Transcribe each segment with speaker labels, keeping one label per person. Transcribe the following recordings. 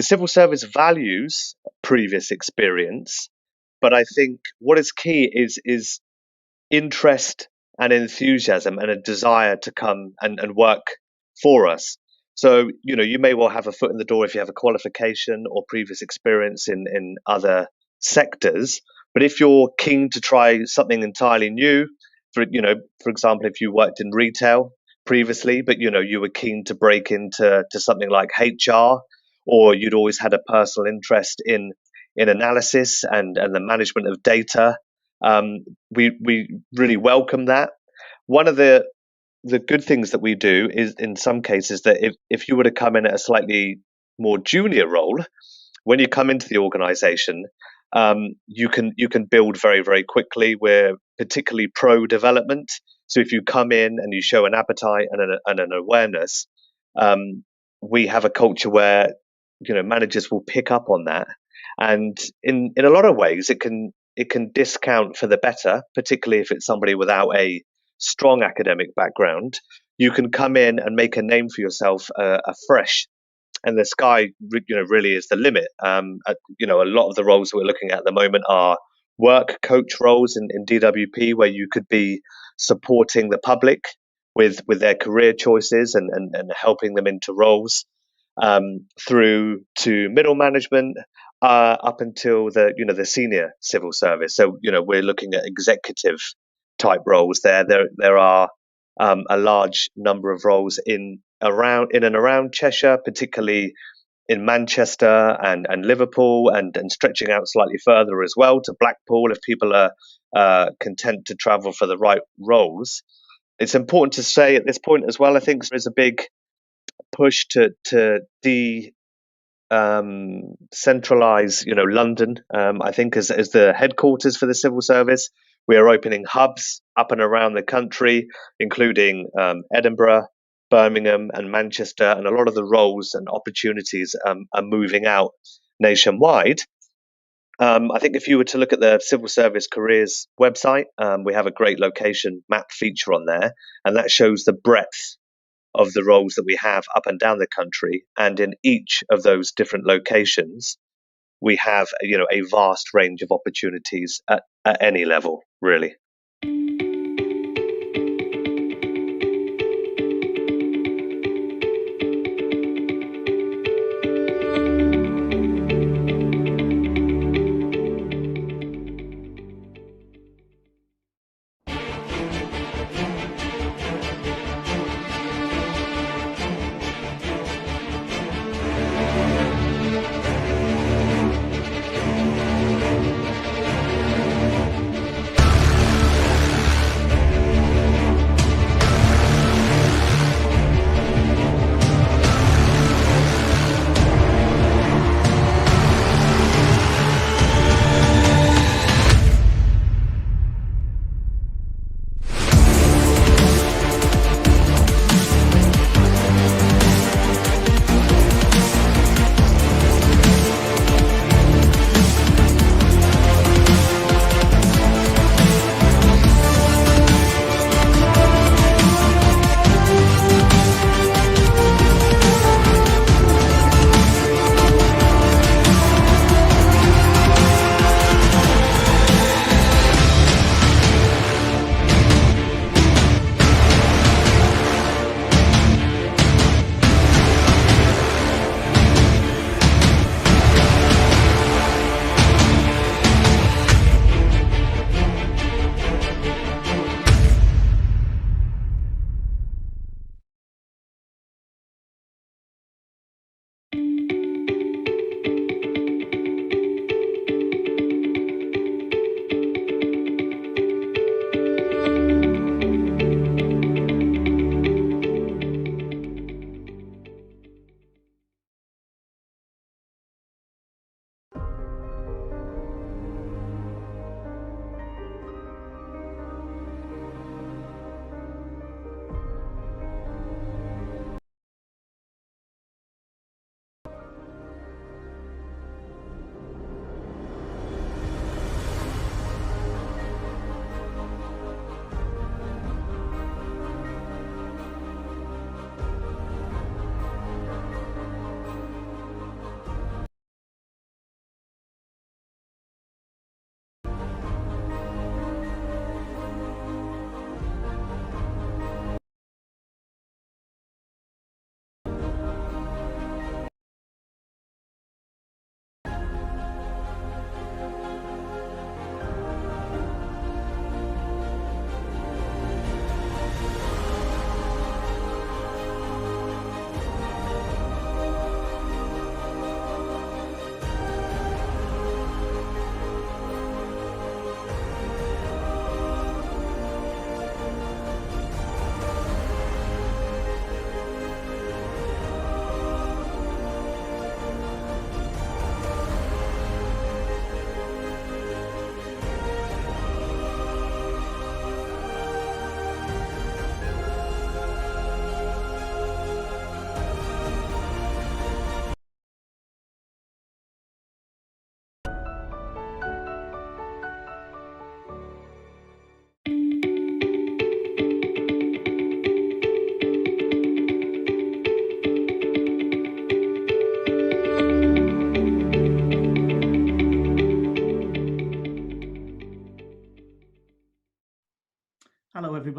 Speaker 1: The civil service values previous experience, but I think what is key is interest and enthusiasm and a desire to come and work for us. So, you may well have a foot in the door if you have a qualification or previous experience in other sectors. But if you're keen to try something entirely new, for example, if you worked in retail previously, but you were keen to break into something like HR, or you'd always had a personal interest in analysis and the management of data, we really welcome that. One of the good things that we do is, in some cases, that if you were to come in at a slightly more junior role, when you come into the organization, you can build very, very quickly. We're particularly pro development. So if you come in and you show an appetite and an awareness, we have a culture where managers will pick up on that, and in a lot of ways it can discount for the better, particularly if it's somebody without a strong academic background. You can come in and make a name for yourself afresh, and the sky, really is the limit. A lot of the roles we're looking at the moment are work coach roles in DWP, where you could be supporting the public with their career choices and helping them into roles, through to middle management, up until the senior civil service. So we're looking at executive type roles there. There are a large number of roles in and around Cheshire, particularly in Manchester and Liverpool, and stretching out slightly further as well to Blackpool if people are content to travel for the right roles. It's important to say at this point as well, I think there is a big push to centralize, London. I think as the headquarters for the civil service, we are opening hubs up and around the country, including Edinburgh, Birmingham, and Manchester, and a lot of the roles and opportunities are moving out nationwide. I think if you were to look at the Civil Service Careers website, we have a great location map feature on there, and that shows the breadth of the roles that we have up and down the country. And in each of those different locations, we have a vast range of opportunities at any level, really.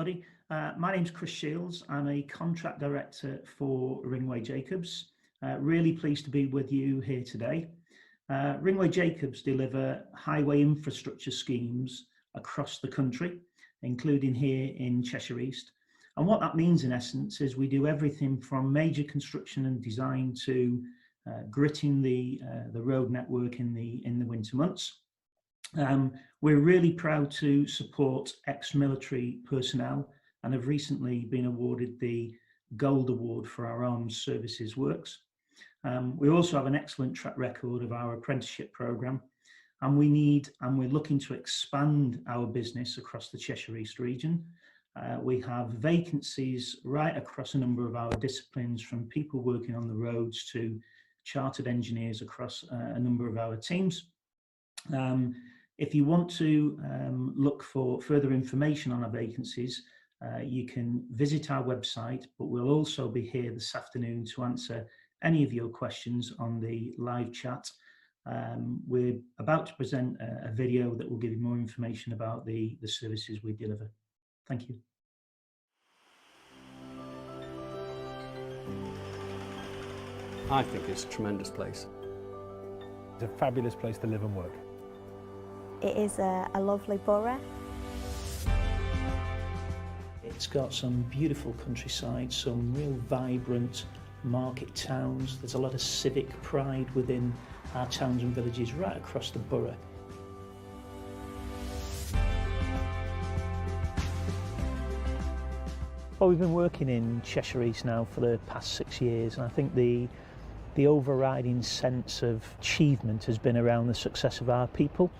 Speaker 2: everybody. My name's Chris Shields. I'm a contract director for Ringway Jacobs. Really pleased to be with you here today. Ringway Jacobs deliver highway infrastructure schemes across the country, including here in Cheshire East. And what that means in essence is we do everything from major construction and design to gritting the road network in the winter months. We're really proud to support ex-military personnel and have recently been awarded the Gold Award for our armed services works. We also have an excellent track record of our apprenticeship programme, and we're looking to expand our business across the Cheshire East region. We have vacancies right across a number of our disciplines, from people working on the roads to chartered engineers across a number of our teams. If you want to look for further information on our vacancies, you can visit our website, but we'll also be here this afternoon to answer any of your questions on the live chat. We're about to present a video that will give you more information about the services we deliver. Thank you.
Speaker 3: I think it's a tremendous place.
Speaker 4: It's a fabulous place to live and work.
Speaker 5: It is a lovely borough.
Speaker 2: It's got some beautiful countryside, some real vibrant market towns. There's a lot of civic pride within our towns and villages right across the borough. Well, we've been working in Cheshire East now for the past 6 years, and I think the overriding sense of achievement has been around the success of our people.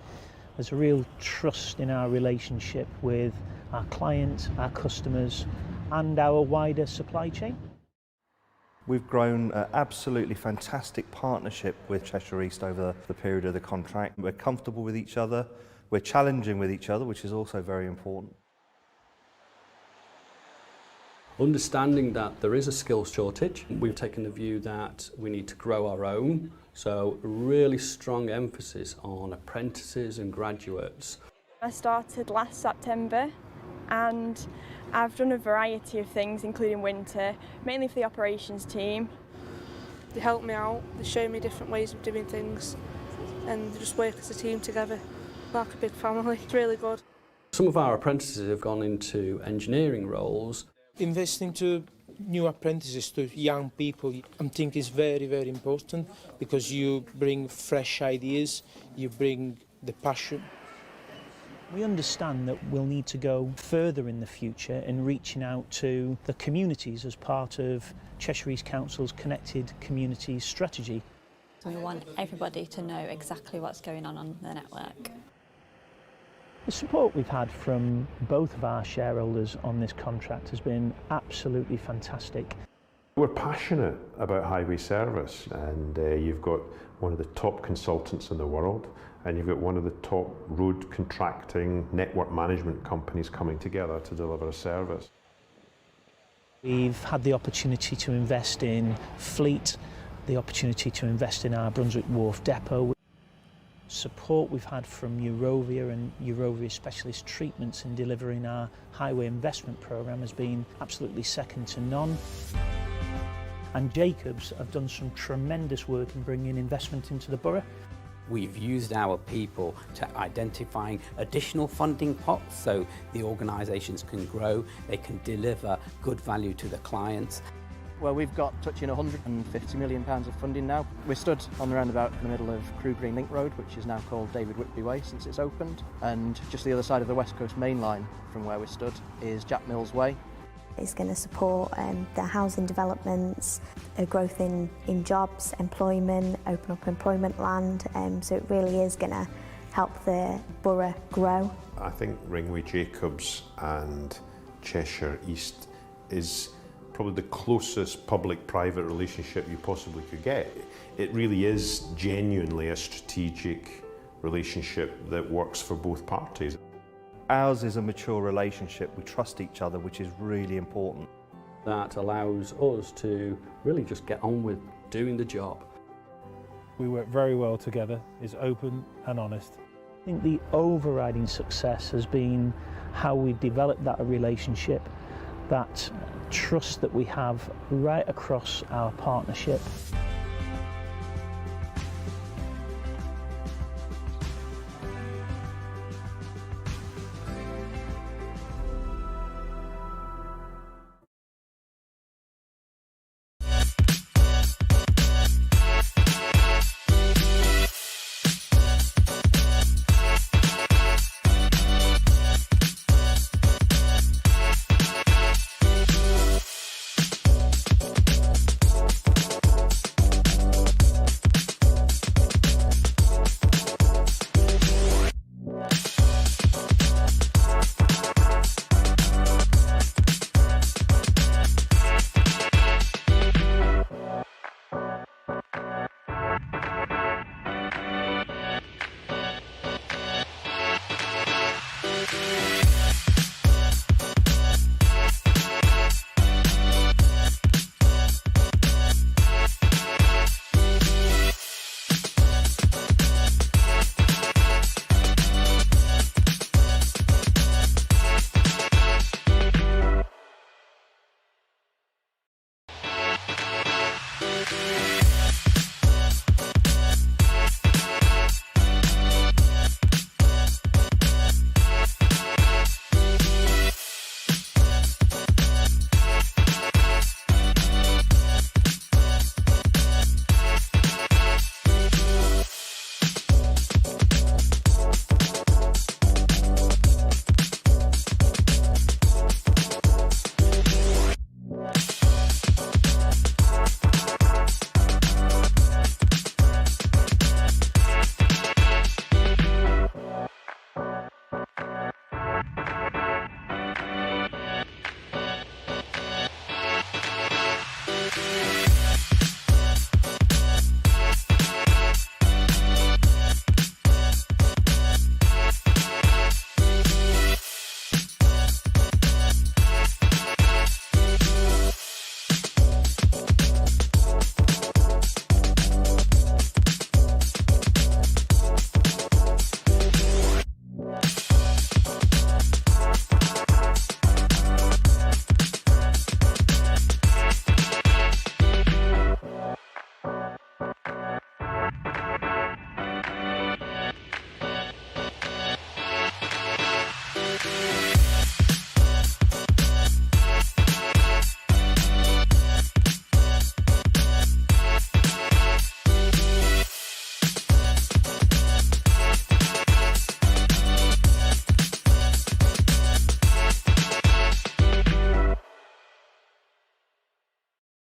Speaker 2: There's a real trust in our relationship with our clients, our customers, and our wider supply chain.
Speaker 6: We've grown an absolutely fantastic partnership with Cheshire East over the period of the contract. We're comfortable with each other, we're challenging with each other, which is also very important.
Speaker 3: Understanding that there is a skills shortage, we've taken the view that we need to grow our own, so really strong emphasis on apprentices and graduates.
Speaker 7: I started last September and I've done a variety of things, including winter, mainly for the operations team.
Speaker 8: They help me out, they show me different ways of doing things, and they just work as a team together, like a big family. It's really good.
Speaker 3: Some of our apprentices have gone into engineering roles.
Speaker 9: Investing to new apprentices, to young people, I think is very, very important, because you bring fresh ideas, you bring the passion.
Speaker 2: We understand that we'll need to go further in the future in reaching out to the communities as part of Cheshire East Council's Connected Communities strategy.
Speaker 5: We want everybody to know exactly what's going on the network.
Speaker 2: The support we've had from both of our shareholders on this contract has been absolutely fantastic.
Speaker 10: We're passionate about highway service, and you've got one of the top consultants in the world, and you've got one of the top road contracting network management companies coming together to deliver a service.
Speaker 2: We've had the opportunity to invest in fleet, the opportunity to invest in our Brunswick Wharf depot. Support we've had from Eurovia and Eurovia Specialist Treatments in delivering our highway investment programme has been absolutely second to none. And Jacobs have done some tremendous work in bringing investment into the borough.
Speaker 11: We've used our people to identifying additional funding pots so the organisations can grow, they can deliver good value to the clients.
Speaker 12: Well, we've got touching £150 million of funding now. We're stood on the roundabout in the middle of Crewe Green Link Road, which is now called David Whitby Way since it's opened. And just the other side of the West Coast Main Line from where we're stood is Jack Mills Way.
Speaker 5: It's going to support the housing developments, growth in jobs, employment, open up employment land, so it really is going to help the borough grow.
Speaker 10: I think Ringway Jacobs and Cheshire East is probably the closest public-private relationship you possibly could get. It really is genuinely a strategic relationship that works for both parties.
Speaker 6: Ours is a mature relationship. We trust each other, which is really important.
Speaker 3: That allows us to really just get on with doing the job.
Speaker 4: We work very well together, it's open and honest.
Speaker 2: I think the overriding success has been how we've developed that relationship, that trust that we have right across our partnership.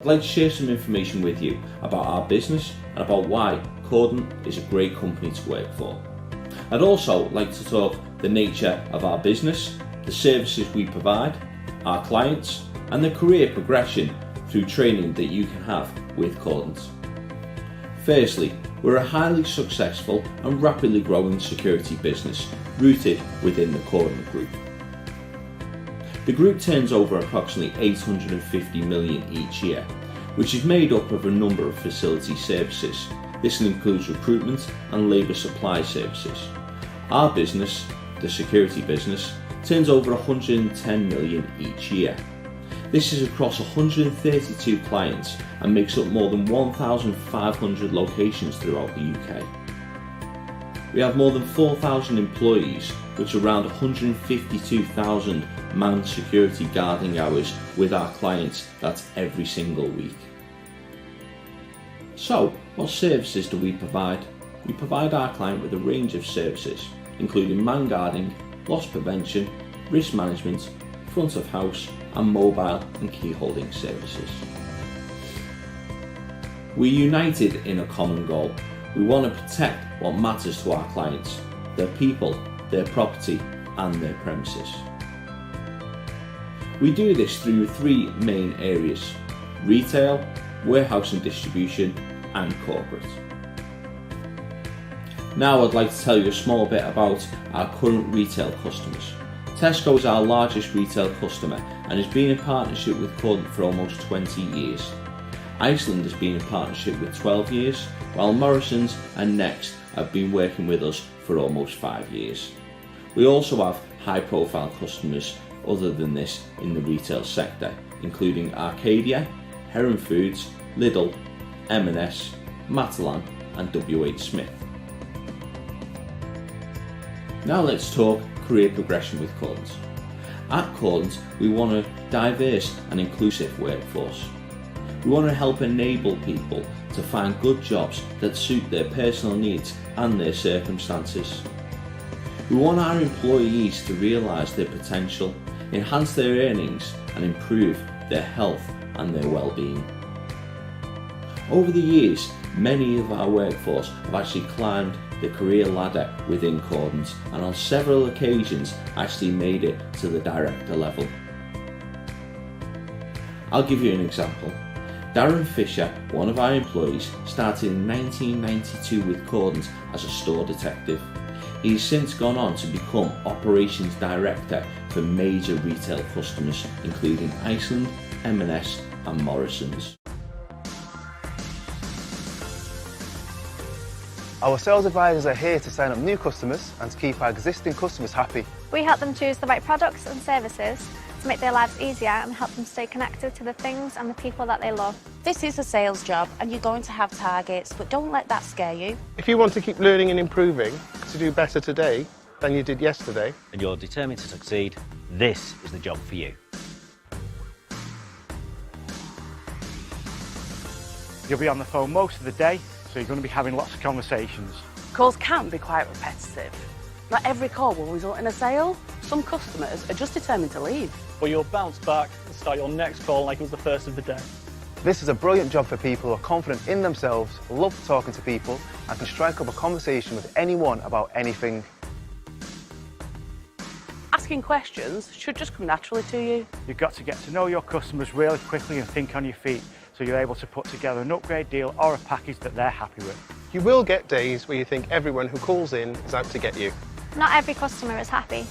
Speaker 13: I'd like to share some information with you about our business and about why Cordant is a great company to work for. I'd also like to talk the nature of our business, the services we provide, our clients, and the career progression through training that you can have with Cordant. Firstly, we're a highly successful and rapidly growing security business rooted within the Cordant Group. The group turns over approximately 850 million each year, which is made up of a number of facility services. This includes recruitment and labour supply services. Our business, the security business, turns over 110 million each year. This is across 132 clients and makes up more than 1,500 locations throughout the UK. We have more than 4,000 employees, which are around 152,000 manned security guarding hours with our clients. That's every single week. So, what services do we provide? We provide our client with a range of services, including man guarding, loss prevention, risk management, front of house, and mobile and key holding services. We're united in a common goal. We want to protect what matters to our clients, their people, their property, and their premises. We do this through three main areas: retail, warehouse and distribution, and corporate. Now I'd like to tell you a small bit about our current retail customers. Tesco is our largest retail customer and has been in partnership with Cordant for almost 20 years. Iceland has been in partnership with 12 years, while Morrisons and Next have been working with us for almost 5 years. We also have high-profile customers other than this in the retail sector, including Arcadia, Heron Foods, Lidl, M&S, Matalan and WH Smith. Now let's talk career progression with Cordant. At Cordant, we want a diverse and inclusive workforce. We want to help enable people to find good jobs that suit their personal needs and their circumstances. We want our employees to realise their potential, enhance their earnings and improve their health and their well-being. Over the years, many of our workforce have actually climbed the career ladder within Cordant and on several occasions actually made it to the director level. I'll give you an example. Darren Fisher, one of our employees, started in 1992 with Cordant as a store detective. He's since gone on to become Operations Director for major retail customers including Iceland, M&S and Morrisons.
Speaker 14: Our sales advisors are here to sign up new customers and to keep our existing customers happy.
Speaker 15: We help them choose the right products and services to make their lives easier and help them stay connected to the things and the people that they love.
Speaker 16: This is a sales job and you're going to have targets, but don't let that scare you.
Speaker 14: If you want to keep learning and improving to do better today than you did yesterday,
Speaker 17: and you're determined to succeed, this is the job for you.
Speaker 18: You'll be on the phone most of the day, so you're going to be having lots of conversations.
Speaker 19: Calls can be quite repetitive. Not every call will result in a sale. Some customers are just determined to leave.
Speaker 20: But you'll bounce back and start your next call like it was the first of the day.
Speaker 14: this is a brilliant job for people who are confident in themselves, love talking to people, and can strike up a conversation with anyone about anything.
Speaker 19: Asking questions should just come naturally to you.
Speaker 18: You've got to get to know your customers really quickly and think on your feet, so you're able to put together an upgrade deal or a package that they're happy with.
Speaker 14: You will get days where you think everyone who calls in is out to get you.
Speaker 15: Not every customer is happy.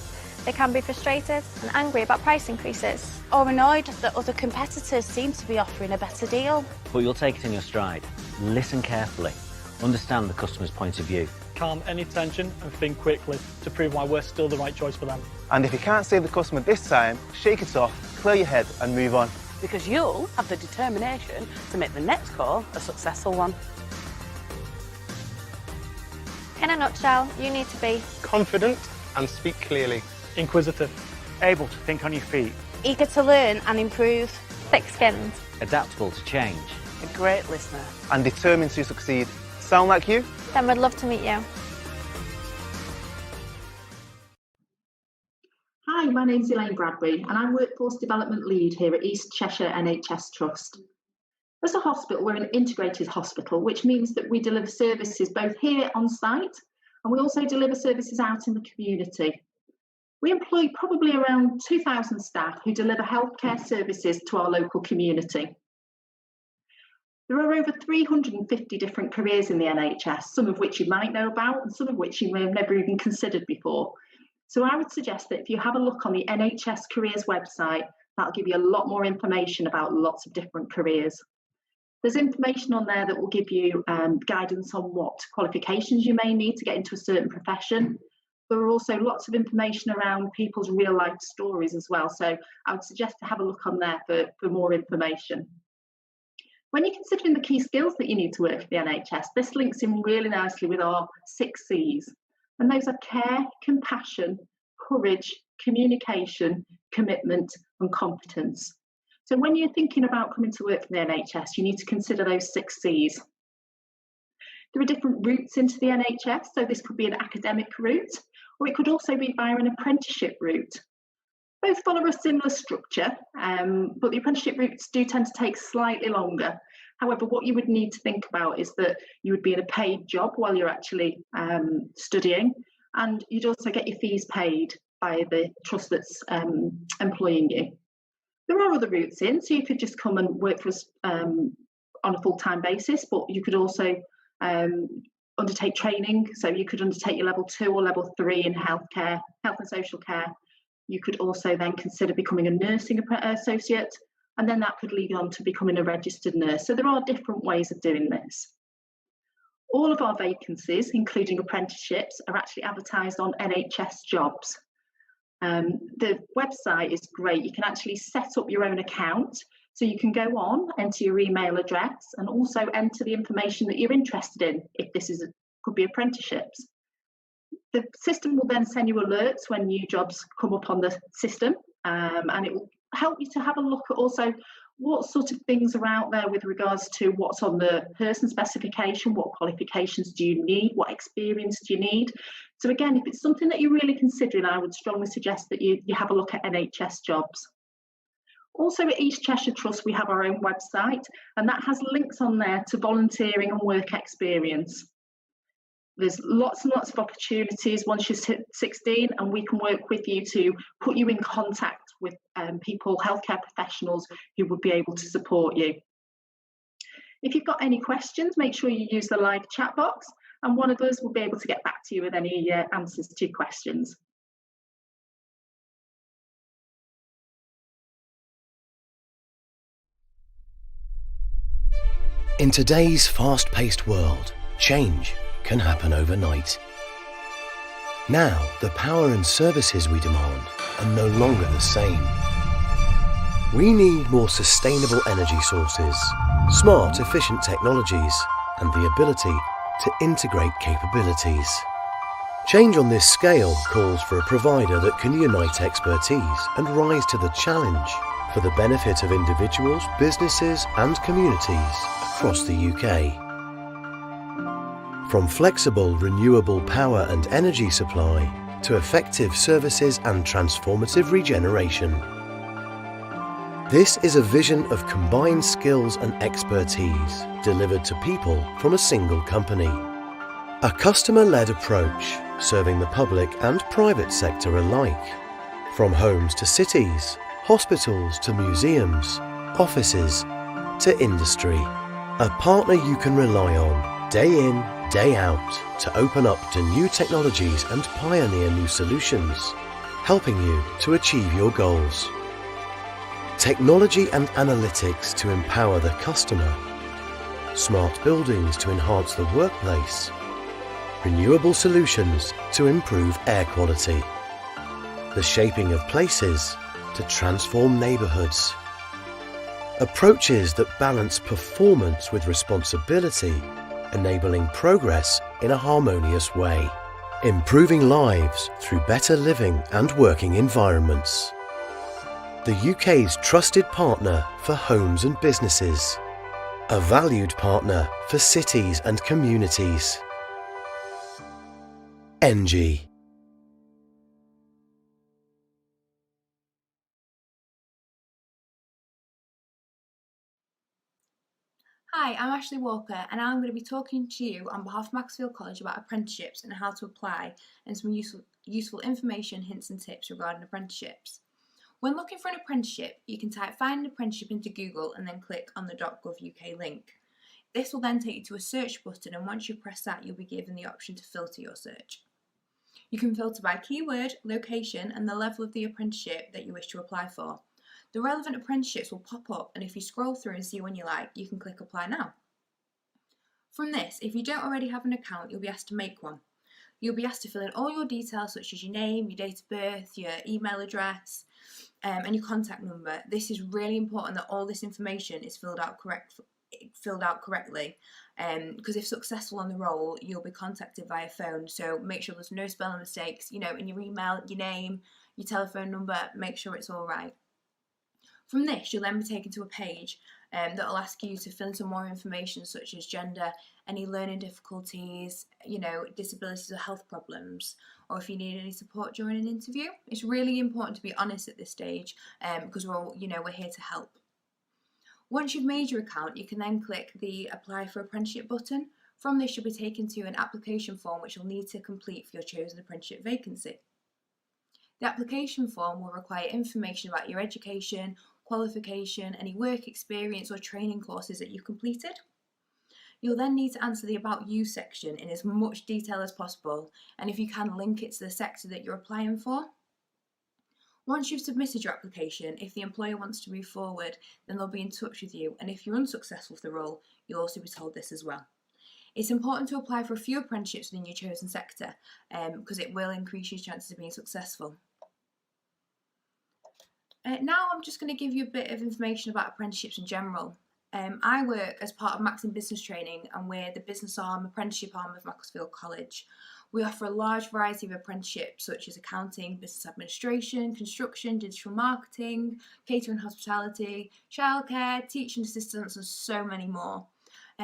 Speaker 15: They can be frustrated and angry about price increases.
Speaker 16: Or annoyed that other competitors seem to be offering a better deal.
Speaker 17: But you'll take it in your stride. Listen carefully. Understand the customer's point of view.
Speaker 20: Calm any tension and think quickly to prove why we're still the right choice for them.
Speaker 14: And if you can't save the customer this time, shake it off, clear your head and move on.
Speaker 19: Because you'll have the determination to make the next call a successful one.
Speaker 15: In a nutshell, you need to be
Speaker 14: confident and speak clearly.
Speaker 20: Inquisitive.
Speaker 18: Able to think on your feet.
Speaker 16: Eager to learn and improve.
Speaker 15: Thick-skinned.
Speaker 17: Adaptable to change.
Speaker 19: A great listener.
Speaker 14: And determined to succeed. Sound like you?
Speaker 15: Then we'd love to meet you.
Speaker 21: Hi, my name's Elaine Bradbury and I'm Workforce Development Lead here at East Cheshire NHS Trust. As a hospital, we're an integrated hospital, which means that we deliver services both here on site and we also deliver services out in the community. We employ probably around 2,000 staff who deliver healthcare services to our local community. There are over 350 different careers in the NHS, some of which you might know about and some of which you may have never even considered before. So I would suggest that if you have a look on the NHS Careers website, that'll give you a lot more information about lots of different careers. There's information on there that will give you guidance on what qualifications you may need to get into a certain profession. There are also lots of information around people's real life stories as well. So I would suggest to have a look on there for more information. When you're considering the key skills that you need to work for the NHS, this links in really nicely with our 6 C's. And those are care, compassion, courage, communication, commitment and competence. So when you're thinking about coming to work for the NHS, you need to consider those 6 C's. There are different routes into the NHS, so this could be an academic route, or it could also be via an apprenticeship route. Both follow a similar structure, but the apprenticeship routes do tend to take slightly longer. However, what you would need to think about is that you would be in a paid job while you're actually studying, and you'd also get your fees paid by the trust that's employing you. There are other routes in, so you could just come and work for us on a full-time basis, but you could also undertake training. So you could undertake your level 2 or level 3 in healthcare, health and social care. You could also then consider becoming a nursing associate, and then that could lead on to becoming a registered nurse. So there are different ways of doing this. All of our vacancies, including apprenticeships, are actually advertised on NHS Jobs. The website is great. You can actually set up your own account. So you can go on, enter your email address, and also enter the information that you're interested in, if this could be apprenticeships. The system will then send you alerts when new jobs come up on the system, and it will help you to have a look at also what sort of things are out there with regards to what's on the person specification, what qualifications do you need, what experience do you need. So again, if it's something that you're really considering, I would strongly suggest that you have a look at NHS Jobs. Also at East Cheshire Trust, we have our own website, and that has links on there to volunteering and work experience. There's lots and lots of opportunities once you're 16, and we can work with you to put you in contact with people, healthcare professionals who would be able to support you. If you've got any questions, make sure you use the live chat box, and one of us will be able to get back to you with any answers to your questions.
Speaker 1: In today's fast-paced world, change can happen overnight. Now, the power and services we demand are no longer the same. We need more sustainable energy sources, smart, efficient technologies, and the ability to integrate capabilities. Change on this scale calls for a provider that can unite expertise and rise to the challenge for the benefit of individuals, businesses, and communities across the UK. From flexible, renewable power and energy supply to effective services and transformative regeneration. This is a vision of combined skills and expertise delivered to people from a single company. A customer-led approach serving the public and private sector alike. From homes to cities, hospitals to museums, offices to industry. A partner you can rely on day in, day out to open up to new technologies and pioneer new solutions, helping you to achieve your goals. Technology and analytics to empower the customer. Smart buildings to enhance the workplace. Renewable solutions to improve air quality. The shaping of places to transform neighbourhoods. Approaches that balance performance with responsibility, enabling progress in a harmonious way. Improving lives through better living and working environments. The UK's trusted partner for homes and businesses. A valued partner for cities and communities. ENGIE.
Speaker 22: Hi, I'm Ashley Walker, and I'm going to be talking to you on behalf of Maxfield College about apprenticeships and how to apply, and some useful information, hints and tips regarding apprenticeships. When looking for an apprenticeship, you can type "find an apprenticeship" into Google and then click on the .gov.uk link. This will then take you to a search button, and once you press that, you'll be given the option to filter your search. You can filter by keyword, location, and the level of the apprenticeship that you wish to apply for. The relevant apprenticeships will pop up, and if you scroll through and see one you like, you can click Apply Now. From this, if you don't already have an account, you'll be asked to make one. You'll be asked to fill in all your details, such as your name, your date of birth, your email address, and your contact number. This is really important that all this information is filled out correctly, because if successful on the role, you'll be contacted via phone. So make sure there's no spelling mistakes. In your email, your name, your telephone number. Make sure it's all right. From this, you'll then be taken to a page that will ask you to fill in some more information, such as gender, any learning difficulties, disabilities or health problems, or if you need any support during an interview. It's really important to be honest at this stage, because we're here to help. Once you've made your account, you can then click the Apply for Apprenticeship button. From this, you'll be taken to an application form which you'll need to complete for your chosen apprenticeship vacancy. The application form will require information about your education, qualification, any work experience or training courses that you've completed. You'll then need to answer the About You section in as much detail as possible, and if you can, link it to the sector that you're applying for. Once you've submitted your application, if the employer wants to move forward, then they'll be in touch with you, and if you're unsuccessful for the role, you'll also be told this as well. It's important to apply for a few apprenticeships within your chosen sector because it will increase your chances of being successful. Now I'm just going to give you a bit of information about apprenticeships in general. I work as part of Maxim Business Training, and we're the business arm, apprenticeship arm of Macclesfield College. We offer a large variety of apprenticeships such as accounting, business administration, construction, digital marketing, catering, hospitality, childcare, teaching assistants, and so many more.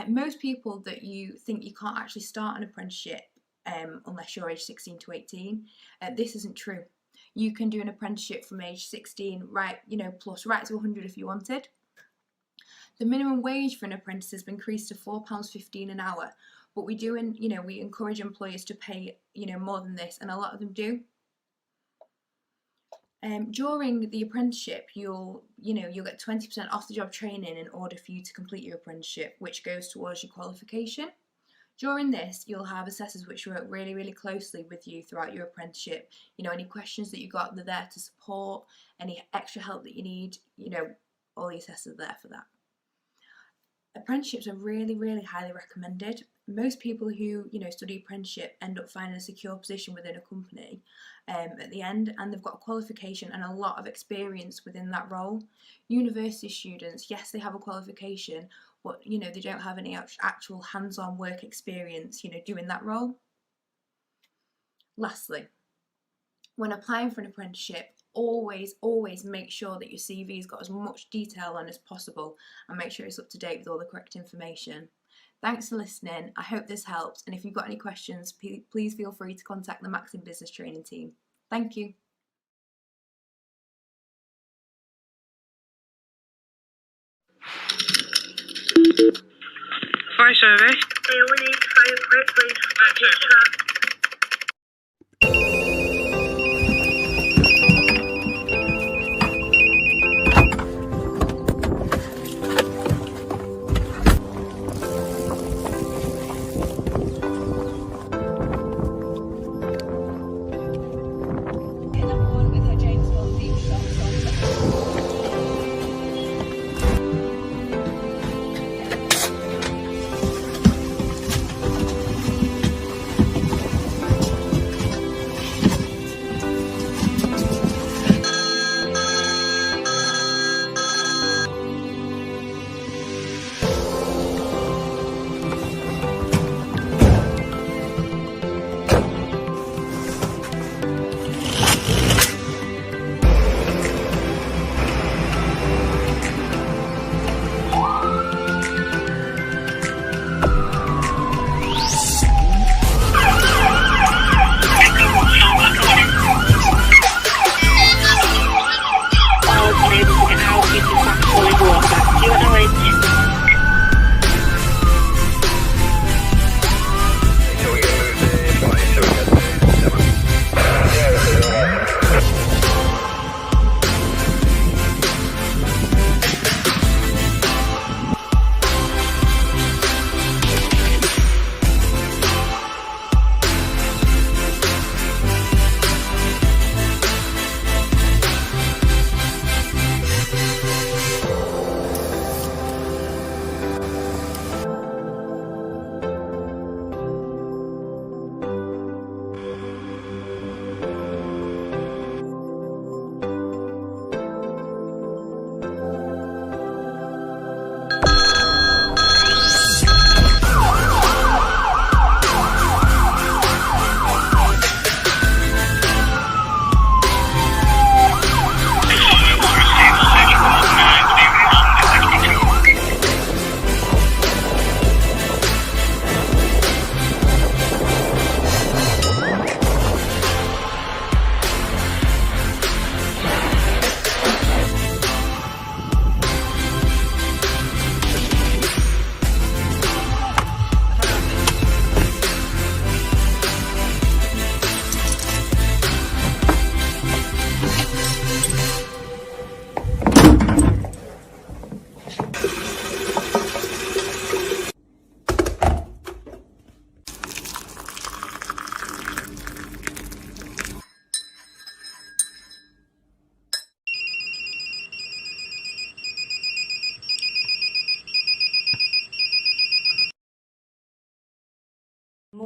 Speaker 22: Most people that you think you can't actually start an apprenticeship unless you're aged 16 to 18, this isn't true. You can do an apprenticeship from age 16 plus right to 100 if you wanted. The minimum wage for an apprentice has been increased to £4.15 an hour, but we encourage employers to pay more than this, and a lot of them do. During the apprenticeship, you'll get 20% off the job training in order for you to complete your apprenticeship, which goes towards your qualification. During this, you'll have assessors which work really, really closely with you throughout your apprenticeship. Any questions that you've got, they're there to support. Any extra help that you need, all the assessors are there for that. Apprenticeships are really, really highly recommended. Most people who study apprenticeship end up finding a secure position within a company at the end, and they've got a qualification and a lot of experience within that role. University students, yes, they have a qualification, but they don't have any actual hands-on work experience doing that role. Lastly, when applying for an apprenticeship, always make sure that your CV's got as much detail on as possible, and make sure it's up to date with all the correct information. Thanks for listening. I hope this helps, and if you've got any questions, please feel free to contact the Maxim Business Training team. Thank you.
Speaker 7: Fire service. We need fire quick, please.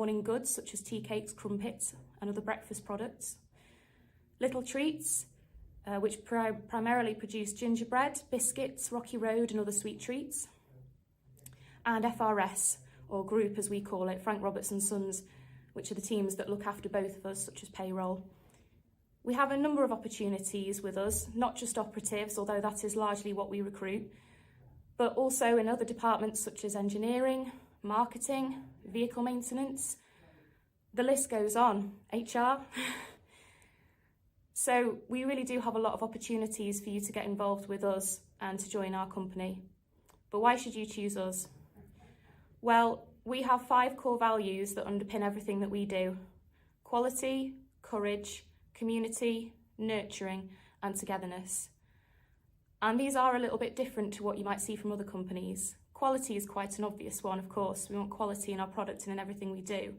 Speaker 8: morning goods such as tea cakes, crumpets and other breakfast products. Little Treats, which primarily produce gingerbread, biscuits, Rocky Road and other sweet treats. And FRS, or Group as we call it, Frank Roberts and Sons, which are the teams that look after both of us, such as payroll. We have a number of opportunities with us, not just operatives, although that is largely what we recruit, but also in other departments such as engineering, marketing, vehicle maintenance. The list goes on, HR. So we really do have a lot of opportunities for you to get involved with us and to join our company. But why should you choose us? Well, we have 5 core values that underpin everything that we do: quality, courage, community, nurturing, and togetherness. And these are a little bit different to what you might see from other companies. Quality is quite an obvious one, of course. We want quality in our product and in everything we do.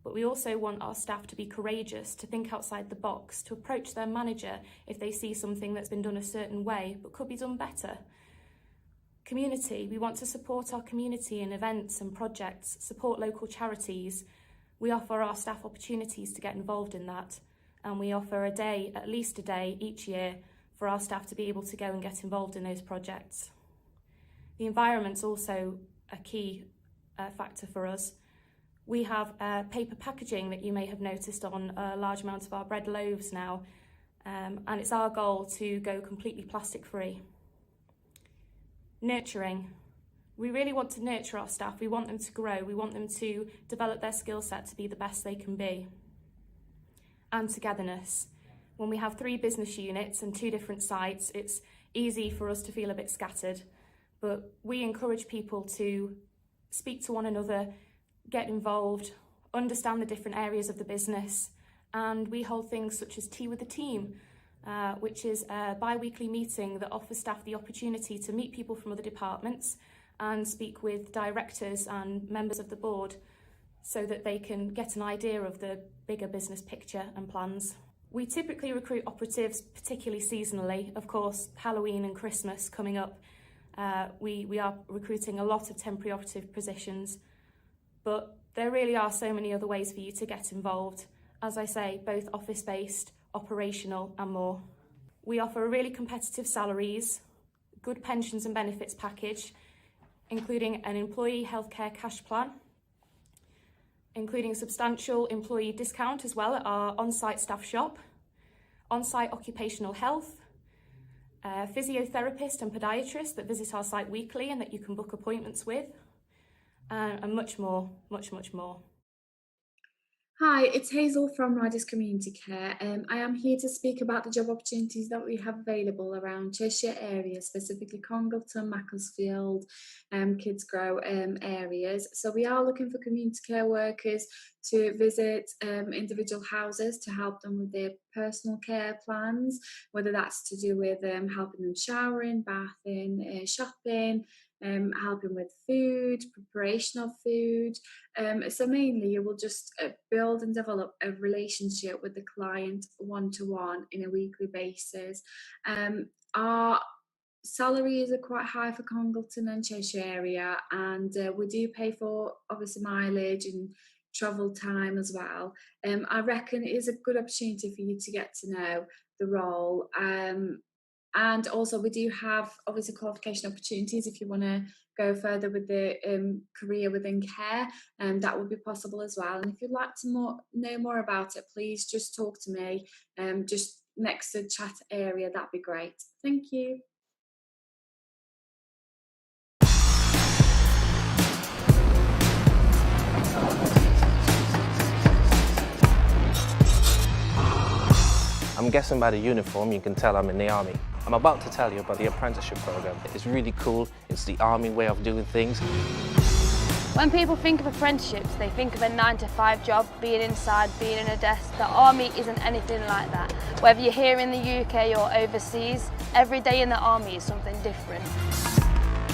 Speaker 8: But we also want our staff to be courageous, to think outside the box, to approach their manager if they see something that's been done a certain way but could be done better. Community, we want to support our community in events and projects, support local charities. We offer our staff opportunities to get involved in that, and we offer a day, at least a day each year, for our staff to be able to go and get involved in those projects. The environment's also a key factor for us. We have paper packaging that you may have noticed on a large amount of our bread loaves now, and it's our goal to go completely plastic free. Nurturing. We really want to nurture our staff. We want them to grow. We want them to develop their skill set to be the best they can be. And togetherness. When we have 3 business units and 2 different sites, it's easy for us to feel a bit scattered, but we encourage people to speak to one another, get involved, understand the different areas of the business, and we hold things such as Tea with the Team, which is a bi-weekly meeting that offers staff the opportunity to meet people from other departments and speak with directors and members of the board so that they can get an idea of the bigger business picture and plans. We typically recruit operatives, particularly seasonally. Of course, Halloween and Christmas coming up, we are recruiting a lot of temporary operative positions, but there really are so many other ways for you to get involved. As I say, both office-based, operational and more. We offer really competitive salaries, good pensions and benefits package, including an employee healthcare cash plan, including substantial employee discount as well at our on-site staff shop, on-site occupational health, physiotherapist and podiatrist that visit our site weekly and that you can book appointments with, and much more, much, much more.
Speaker 9: Hi, it's Hazel from Riders Community Care. I am here to speak about the job opportunities that we have available around Cheshire area, specifically Congleton, Macclesfield, Kidsgrow areas. So we are looking for community care workers to visit individual houses to help them with their personal care plans, whether that's to do with helping them showering, bathing, shopping, helping with food, preparation of food. So mainly you will just build and develop a relationship with the client one-to-one in a weekly basis. Our salaries are quite high for Congleton and Cheshire area, and we do pay for obviously mileage and travel time as well. I reckon it is a good opportunity for you to get to know the role. And also we do have obviously qualification opportunities if you want to go further with the career within care, and that would be possible as well. And if you'd like to know more about it, please just talk to me just next to the chat area. That'd be great. Thank you.
Speaker 23: I'm guessing by the uniform you can tell I'm in the army. I'm about to tell you about the apprenticeship program. It's really cool. It's the army way of doing things.
Speaker 15: When people think of apprenticeships, they think of a 9-to-5 job, being inside, being in a desk. The army isn't anything like that. Whether you're here in the UK or overseas, every day in the army is something different.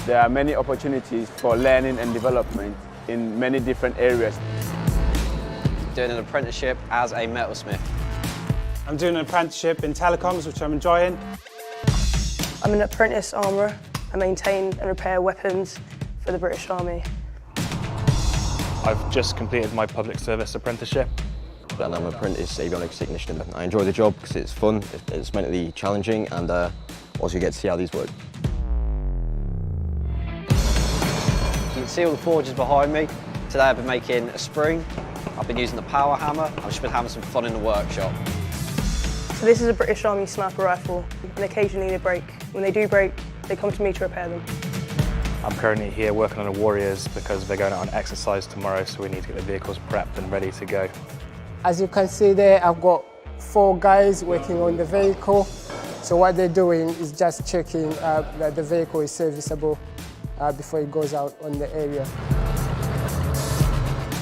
Speaker 24: There are many opportunities for learning and development in many different areas.
Speaker 25: Doing an apprenticeship as a metalsmith.
Speaker 26: I'm doing an apprenticeship in telecoms, which I'm enjoying.
Speaker 27: I'm an apprentice armourer. I maintain and repair weapons for the British Army.
Speaker 3: I've just completed my public service apprenticeship.
Speaker 4: And I'm an apprentice avionics technician. I enjoy the job because it's fun, it's mentally challenging, and also you get to see how these work.
Speaker 25: You can see all the forges behind me. Today I've been making a spring, I've been using the power hammer, I've just been having some fun in the workshop.
Speaker 27: So this is a British Army sniper rifle, and occasionally they break. When they do break, they come to me to repair them.
Speaker 3: I'm currently here working on the Warriors because they're going out on exercise tomorrow, so we need to get the vehicles prepped and ready to go.
Speaker 5: As you can see there, I've got 4 guys working on the vehicle. So what they're doing is just checking that the vehicle is serviceable before it goes out on the area.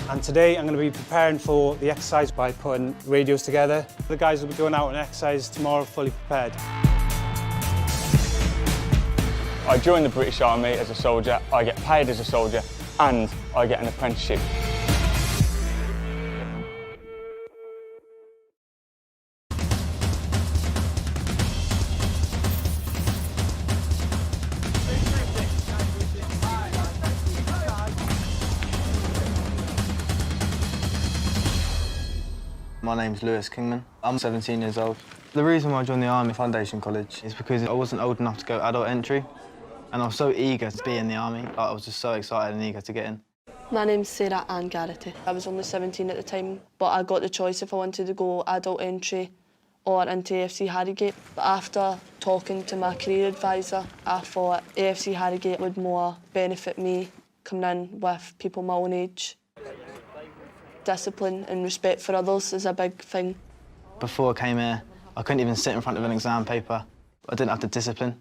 Speaker 26: And today I'm going to be preparing for the exercise by putting radios together. The guys will be going out on exercise tomorrow fully prepared.
Speaker 24: I joined the British Army as a soldier, I get paid as a soldier, and I get an apprenticeship.
Speaker 14: My name's Lewis Kingman. I'm 17 years old. The reason why I joined the Army Foundation College is because I wasn't old enough to go adult entry, and I was so eager to be in the Army. I was just so excited and eager to get in.
Speaker 27: My name's Sarah Ann Garrity. I was only 17 at the time, but I got the choice if I wanted to go adult entry or into AFC Harrogate. But after talking to my career advisor, I thought AFC Harrogate would more benefit me coming in with people my own age. Discipline and respect for others is a big thing.
Speaker 14: Before I came here, I couldn't even sit in front of an exam paper. I didn't have the discipline,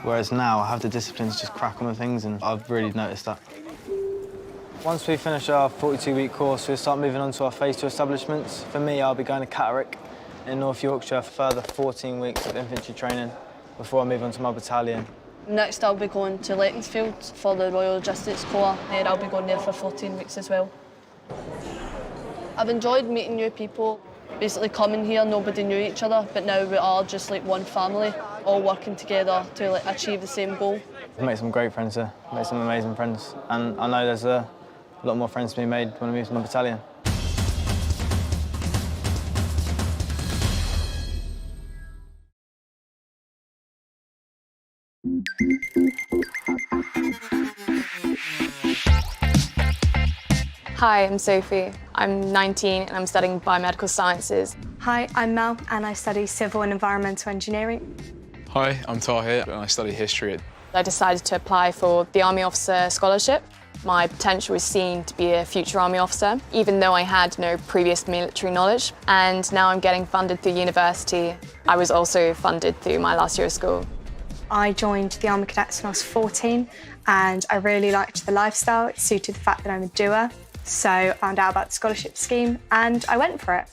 Speaker 14: whereas now I have the discipline to just crack on with things, and I've really noticed that. Once we finish our 42-week course, we'll start moving on to our Phase 2 establishments. For me, I'll be going to Catterick in North Yorkshire for further 14 weeks of infantry training before I move on to my battalion.
Speaker 27: Next, I'll be going to Leckensfield for the Royal Logistics Corps. Then I'll be going there for 14 weeks as well. I've enjoyed meeting new people. Basically coming here, nobody knew each other, but now we are just like one family, all working together to achieve the same goal.
Speaker 14: I've made some great friends here, made some amazing friends, and I know there's a lot more friends to be made when I move to my battalion.
Speaker 6: Hi, I'm Sophie. I'm 19 and I'm studying biomedical sciences.
Speaker 10: Hi, I'm Mel and I study civil and environmental engineering.
Speaker 11: Hi, I'm Tahir and I study history.
Speaker 6: I decided to apply for the Army Officer Scholarship. My potential was seen to be a future Army officer, even though I had no previous military knowledge. And now I'm getting funded through university. I was also funded through my last year of school.
Speaker 10: I joined the Army Cadets when I was 14 and I really liked the lifestyle. It suited the fact that I'm a doer. So I found out about the scholarship scheme and I went for it.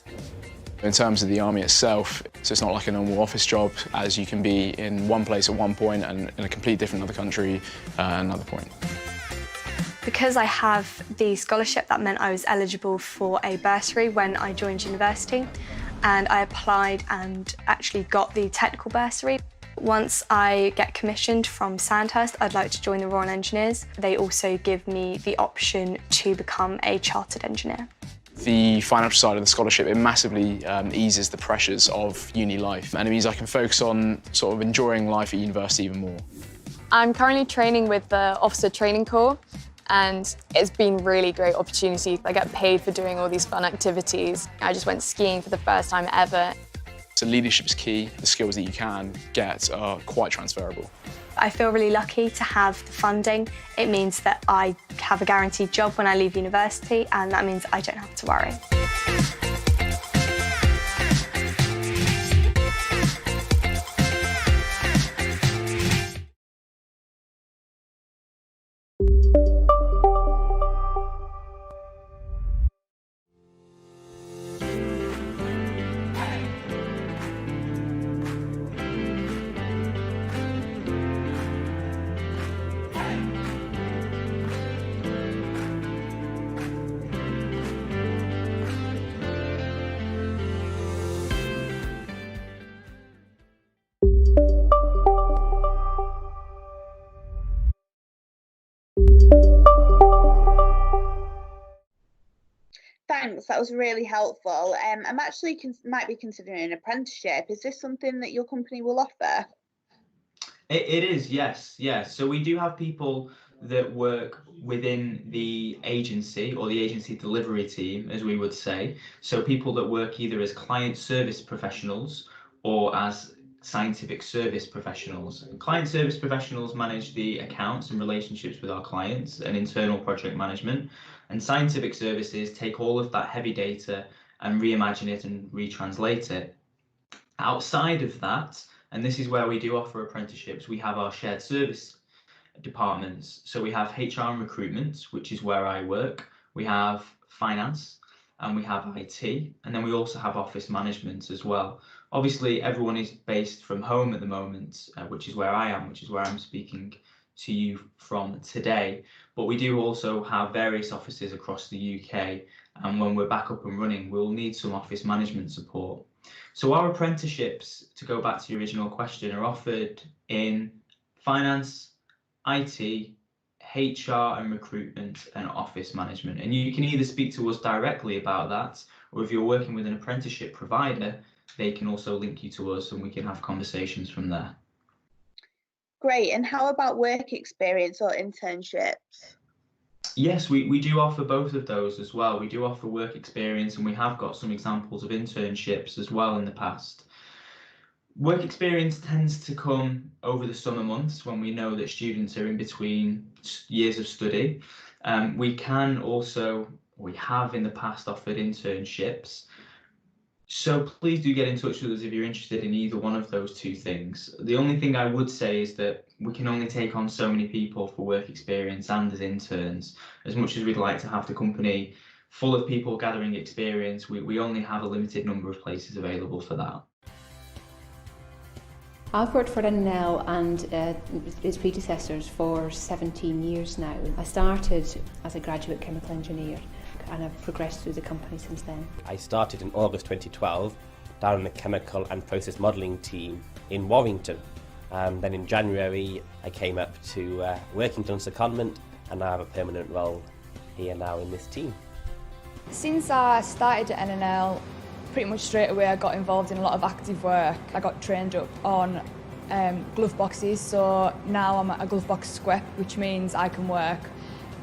Speaker 11: In terms of the Army itself, so it's not like a normal office job, as you can be in one place at one point and in a completely different other country at another point.
Speaker 10: Because I have the scholarship, that meant I was eligible for a bursary when I joined university, and I applied and actually got the technical bursary. Once I get commissioned from Sandhurst, I'd like to join the Royal Engineers. They also give me the option to become a chartered engineer.
Speaker 11: The financial side of the scholarship, it massively eases the pressures of uni life, and it means I can focus on sort of enjoying life at university even more.
Speaker 6: I'm currently training with the Officer Training Corps, and it's been a really great opportunity. I get paid for doing all these fun activities. I just went skiing for the first time ever.
Speaker 11: So leadership is key. The skills that you can get are quite transferable.
Speaker 10: I feel really lucky to have the funding. It means that I have a guaranteed job when I leave university, and that means I don't have to worry.
Speaker 2: Thanks, that was really helpful. I'm actually might be considering an apprenticeship. Is this something that your company will offer?
Speaker 12: It is, yes, yes. So we do have people that work within the agency or the agency delivery team, as we would say. So people that work either as client service professionals or as scientific service professionals. Client service professionals manage the accounts and relationships with our clients and internal project management. And scientific services take all of that heavy data and reimagine it and retranslate it. Outside of that, and this is where we do offer apprenticeships, we have our shared service departments. So we have HR and recruitment, which is where I work. We have finance and we have IT. And then we also have office management as well. Obviously, everyone is based from home at the moment, which is where I am, which is where I'm speaking to you from today. But we do also have various offices across the UK. And when we're back up and running, we'll need some office management support. So our apprenticeships, to go back to your original question, are offered in finance, IT, HR and recruitment and office management. And you can either speak to us directly about that, or if you're working with an apprenticeship provider, they can also link you to us and we can have conversations from there.
Speaker 2: Great, and how about work experience or internships?
Speaker 12: Yes, we do offer both of those as well. We do offer work experience and we have got some examples of internships as well in the past. Work experience tends to come over the summer months when we know that students are in between years of study. We have in the past offered internships. So please do get in touch with us if you're interested in either one of those two things. The only thing I would say is that we can only take on so many people for work experience and as interns. As much as we'd like to have the company full of people gathering experience, we only have a limited number of places available for that.
Speaker 13: I've worked for NNL and its predecessors for 17 years now. I started as a graduate chemical engineer and I've progressed through the company since then.
Speaker 16: I started in August 2012 down in the chemical and process modelling team in Warrington. Then in January I came up to Workington secondment and I have a permanent role here now in this team.
Speaker 17: Since I started at NNL, pretty much straight away I got involved in a lot of active work. I got trained up on glove boxes, so now I'm at a glove box SQEP, which means I can work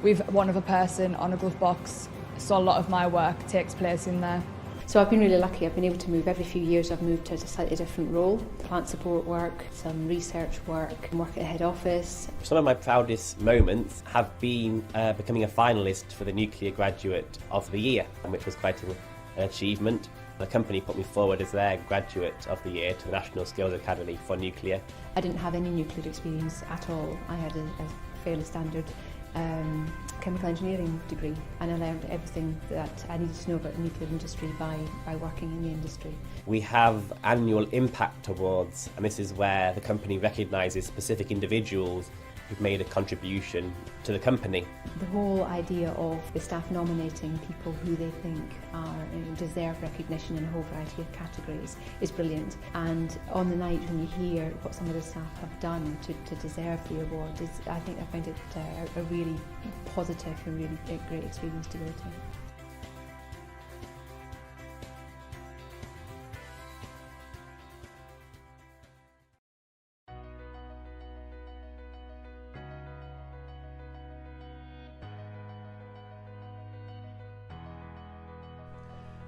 Speaker 17: with one other person on a glove box, so a lot of my work takes place in there.
Speaker 13: So I've been really lucky. I've been able to move every few years. I've moved to a slightly different role, plant support work, some research work, and work at the head office.
Speaker 16: Some of my proudest moments have been becoming a finalist for the Nuclear Graduate of the Year, which was quite an achievement. The company put me forward as their Graduate of the Year to the National Skills Academy for Nuclear.
Speaker 13: I didn't have any nuclear experience at all. I had a fairly standard chemical engineering degree, and I learned everything that I needed to know about the nuclear industry by working in the industry. We have annual impact awards, and this is where the company recognises specific individuals who've made a contribution to the company. The whole idea of the staff nominating people who they think deserve recognition in a whole variety of categories is brilliant. And on the night when you hear what some of the staff have done to deserve the award, I think I find it a really positive and really great experience to go to.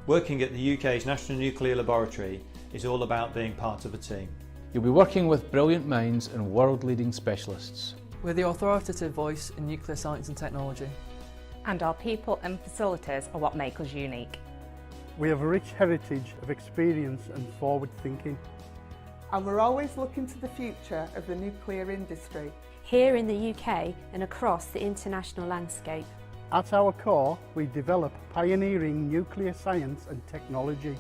Speaker 18: Working at the UK's National Nuclear Laboratory is all about being part of a team.
Speaker 20: You'll be working with brilliant minds and world-leading specialists.
Speaker 28: We're the authoritative voice in nuclear science and technology.
Speaker 29: And our people and facilities are what make us unique.
Speaker 30: We have a rich heritage of experience and forward thinking.
Speaker 31: And we're always looking to the future of the nuclear industry.
Speaker 32: Here in the UK and across the international landscape.
Speaker 30: At our core, we develop pioneering nuclear science and technology.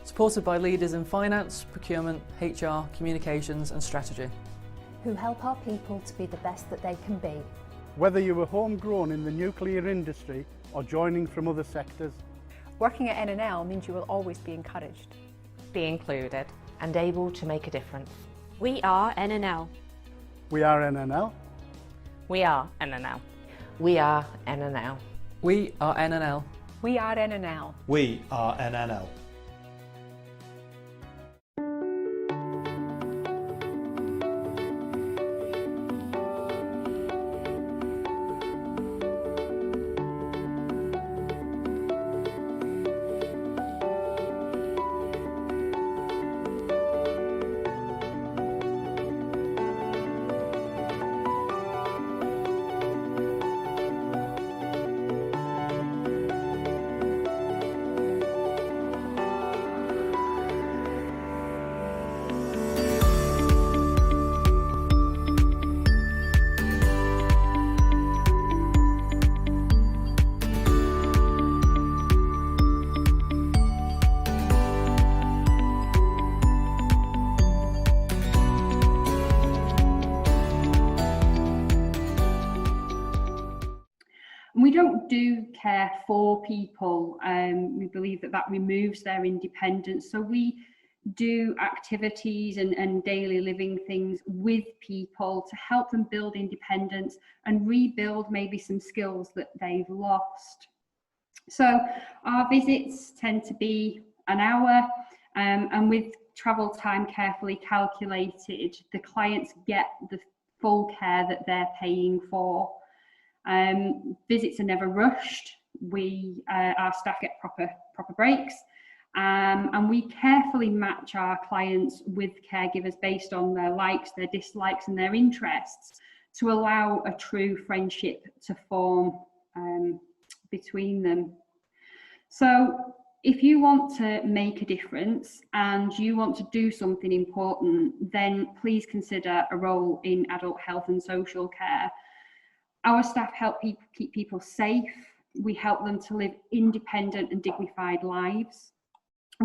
Speaker 28: Supported by leaders in finance, procurement, HR, communications and strategy.
Speaker 33: Who help our people to be the best that they can be.
Speaker 30: Whether you were homegrown in the nuclear industry or joining from other sectors.
Speaker 34: Working at NNL means you will always be encouraged.
Speaker 29: Be included and able to make a difference.
Speaker 32: We are NNL.
Speaker 30: We are NNL.
Speaker 29: We are NNL. We are NNL.
Speaker 28: We are NNL.
Speaker 34: We are NNL.
Speaker 18: We are NNL.
Speaker 1: We don't do care for people. We believe that removes their independence. So we do activities and daily living things with people to help them build independence and rebuild maybe some skills that they've lost. So our visits tend to be an hour, and with travel time carefully calculated, the clients get the full care that they're paying for. Visits are never rushed. Our staff get proper breaks, and we carefully match our clients with caregivers based on their likes, their dislikes, and their interests to allow a true friendship to form between them. So if you want to make a difference and you want to do something important, then please consider a role in adult health and social care. Our staff help keep people safe. We help them to live independent and dignified lives.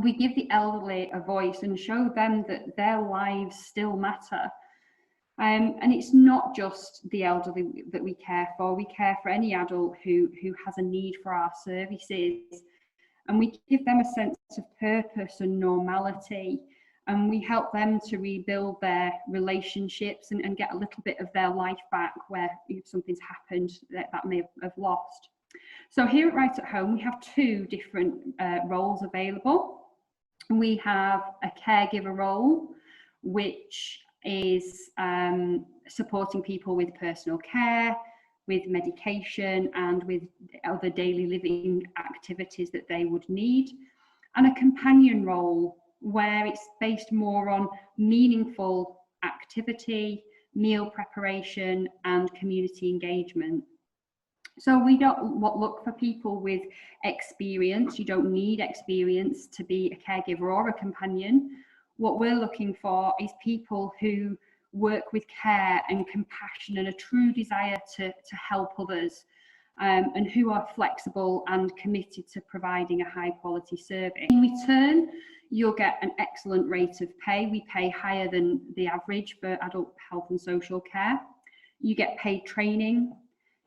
Speaker 1: We give the elderly a voice and show them that their lives still matter. And it's not just the elderly that we care for. We care for any adult who has a need for our services. And we give them a sense of purpose and normality. And we help them to rebuild their relationships and get a little bit of their life back where if something's happened that may have lost. So here at Right at Home, we have two different roles available. We have a caregiver role, which is supporting people with personal care, with medication, and with other daily living activities that they would need. And a companion role, where it's based more on meaningful activity, meal preparation, and community engagement. So we don't look for people with experience. You don't need experience to be a caregiver or a companion. What we're looking for is people who work with care and compassion and a true desire to help others, and who are flexible and committed to providing a high quality service. In return, you'll get an excellent rate of pay. We pay higher than the average for adult health and social care. You get paid training.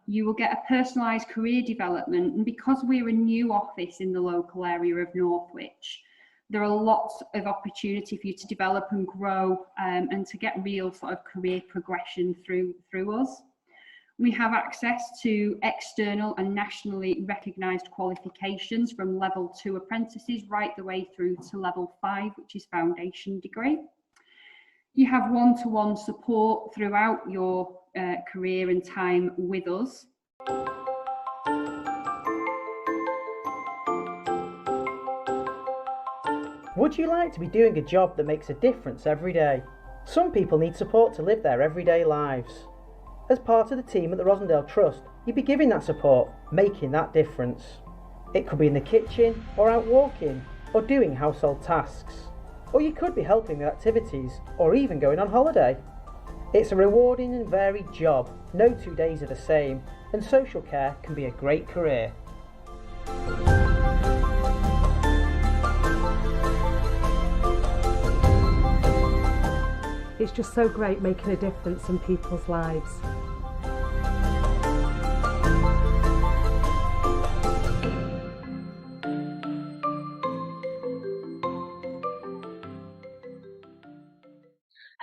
Speaker 1: You will get a personalised career development. And because we're a new office in the local area of Northwich, there are lots of opportunity for you to develop and grow and to get real sort of career progression through us. We have access to external and nationally recognised qualifications from level 2 apprentices right the way through to level 5, which is foundation degree. You have one-to-one support throughout your career and time with us.
Speaker 3: Would you like to be doing a job that makes a difference every day? Some people need support to live their everyday lives. As part of the team at the Rosendale Trust, you'd be giving that support, making that difference. It could be in the kitchen, or out walking, or doing household tasks. Or you could be helping with activities, or even going on holiday. It's a rewarding and varied job, no 2 days are the same, and social care can be a great career.
Speaker 34: It's just so great making a difference in people's lives.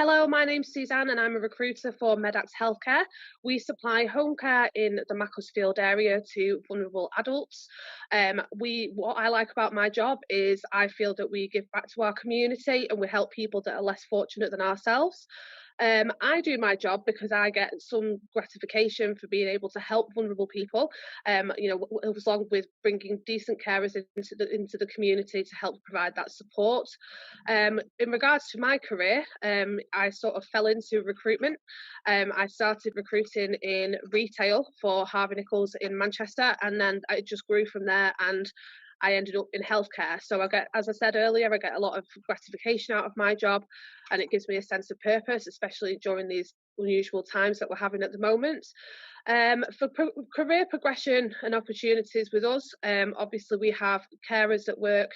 Speaker 4: Hello, my name's Suzanne and I'm a recruiter for Medax Healthcare. We supply home care in the Macclesfield area to vulnerable adults. What I like about my job is I feel that we give back to our community and we help people that are less fortunate than ourselves. I do my job because I get some gratification for being able to help vulnerable people, along with bringing decent carers into the community to help provide that support. In regards to my career, I sort of fell into recruitment. I started recruiting in retail for Harvey Nichols in Manchester, and then it just grew from there, and I ended up in healthcare. So as I said earlier, I get a lot of gratification out of my job, and it gives me a sense of purpose, especially during these unusual times that we're having at the moment. For career progression and opportunities with us, obviously we have carers that work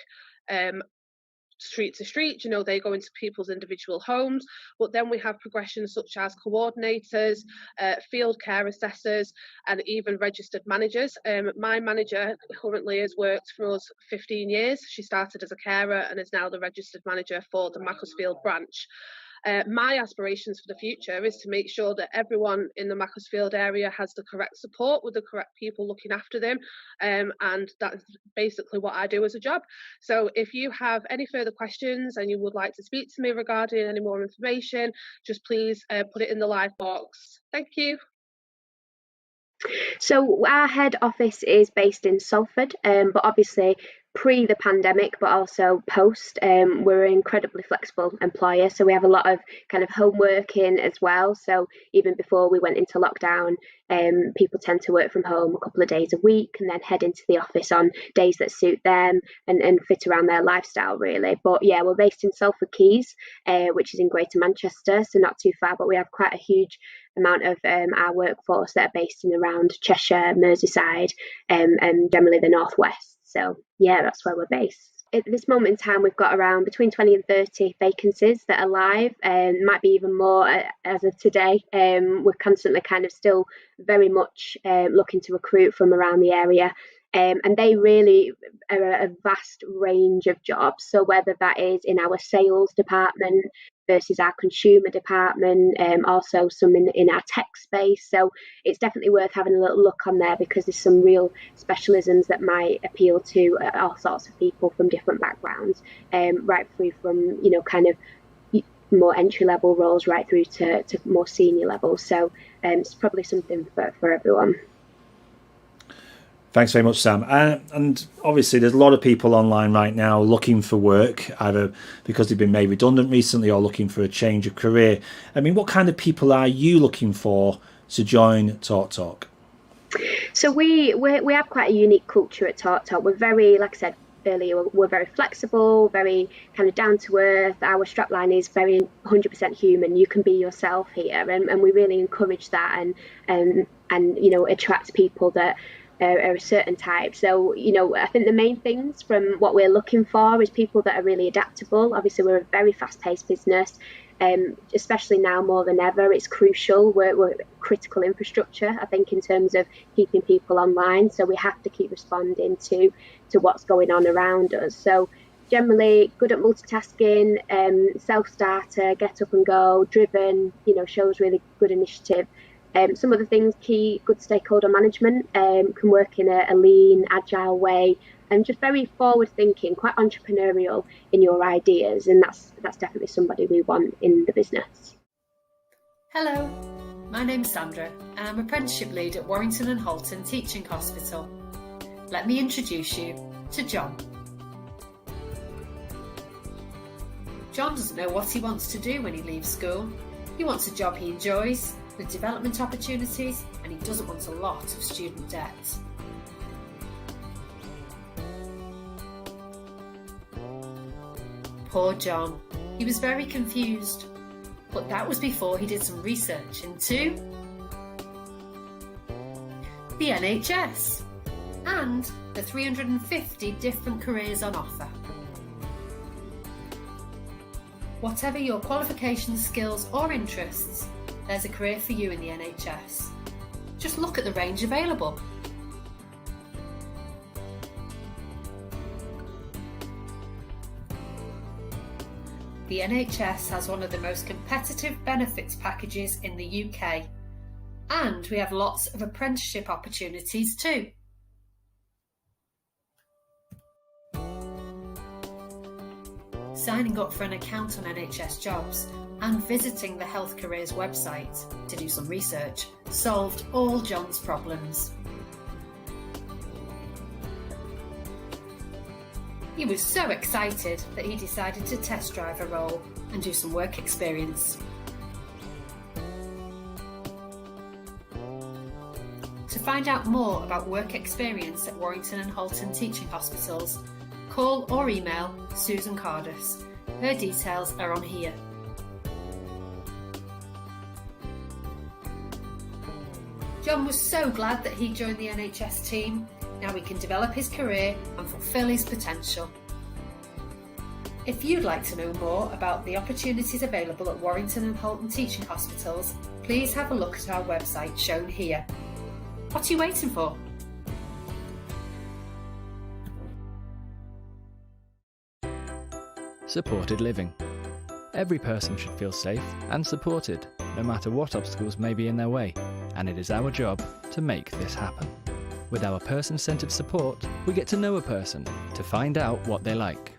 Speaker 4: street to street, they go into people's individual homes, but then we have progressions such as coordinators, field care assessors, and even registered managers. My manager currently has worked for us 15 years. She started as a carer and is now the registered manager for the Macclesfield branch. My aspirations for the future is to make sure that everyone in the Macclesfield area has the correct support with the correct people looking after them, and that's basically what I do as a job. So if you have any further questions and you would like to speak to me regarding any more information, just please put it in the live box. Thank you.
Speaker 5: So our head office is based in Salford, but obviously pre the pandemic, but also post, we're an incredibly flexible employer. So we have a lot of kind of home working as well. So even before we went into lockdown, people tend to work from home a couple of days a week and then head into the office on days that suit them and fit around their lifestyle, really. But yeah, we're based in Salford Quays, which is in Greater Manchester, so not too far, but we have quite a huge amount of our workforce that are based in around Cheshire, Merseyside, and generally the Northwest. So yeah, that's where we're based. At this moment in time, we've got around between 20 and 30 vacancies that are live, and might be even more as of today. We're constantly kind of still very much looking to recruit from around the area. And they really are a vast range of jobs. So whether that is in our sales department versus our consumer department, also some in our tech space. So it's definitely worth having a little look on there because there's some real specialisms that might appeal to all sorts of people from different backgrounds, right through from, kind of more entry level roles right through to more senior levels. So it's probably something for everyone.
Speaker 7: Thanks very much, Sam. And obviously there's a lot of people online right now looking for work, either because they've been made redundant recently or looking for a change of career. I mean, what kind of people are you looking for to join Talk Talk?
Speaker 5: So we have quite a unique culture at Talk Talk. We're very, like I said earlier, we're very flexible, very kind of down to earth. Our strapline is very 100% human. You can be yourself here, and we really encourage that and attract people that are a certain type. So, I think the main things from what we're looking for is people that are really adaptable. Obviously, we're a very fast-paced business, especially now more than ever. It's crucial. We're critical infrastructure, I think, in terms of keeping people online. So we have to keep responding to what's going on around us. So generally good at multitasking, self-starter, get up and go, driven, shows really good initiative. Some of the things key, good stakeholder management, can work in a lean, agile way, and just very forward thinking, quite entrepreneurial in your ideas. And that's definitely somebody we want in the business.
Speaker 8: Hello, my name's Sandra and I'm apprenticeship lead at Warrington and Halton Teaching Hospital. Let me introduce you to John. John doesn't know what he wants to do when he leaves school. He wants a job he enjoys, with development opportunities, and he doesn't want a lot of student debt. Poor John, he was very confused, but that was before he did some research into the NHS and the 350 different careers on offer. Whatever your qualifications, skills or interests, there's a career for you in the NHS. Just look at the range available. the NHS has one of the most competitive benefits packages in the UK. And we have lots of apprenticeship opportunities too. Signing up for an account on NHS Jobs and visiting the Health Careers website to do some research solved all John's problems. He was so excited that he decided to test drive a role and do some work experience. To find out more about work experience at Warrington and Halton Teaching Hospitals, call or email Susan Cardus. Her details are on here. John was so glad that he joined the NHS team. Now he can develop his career and fulfil his potential. If you'd like to know more about the opportunities available at Warrington and Halton Teaching Hospitals, please have a look at our website shown here. What are you waiting for?
Speaker 20: Supported living. Every person should feel safe and supported, no matter what obstacles may be in their way, and it is our job to make this happen. With our person-centred support, we get to know a person to find out what they like.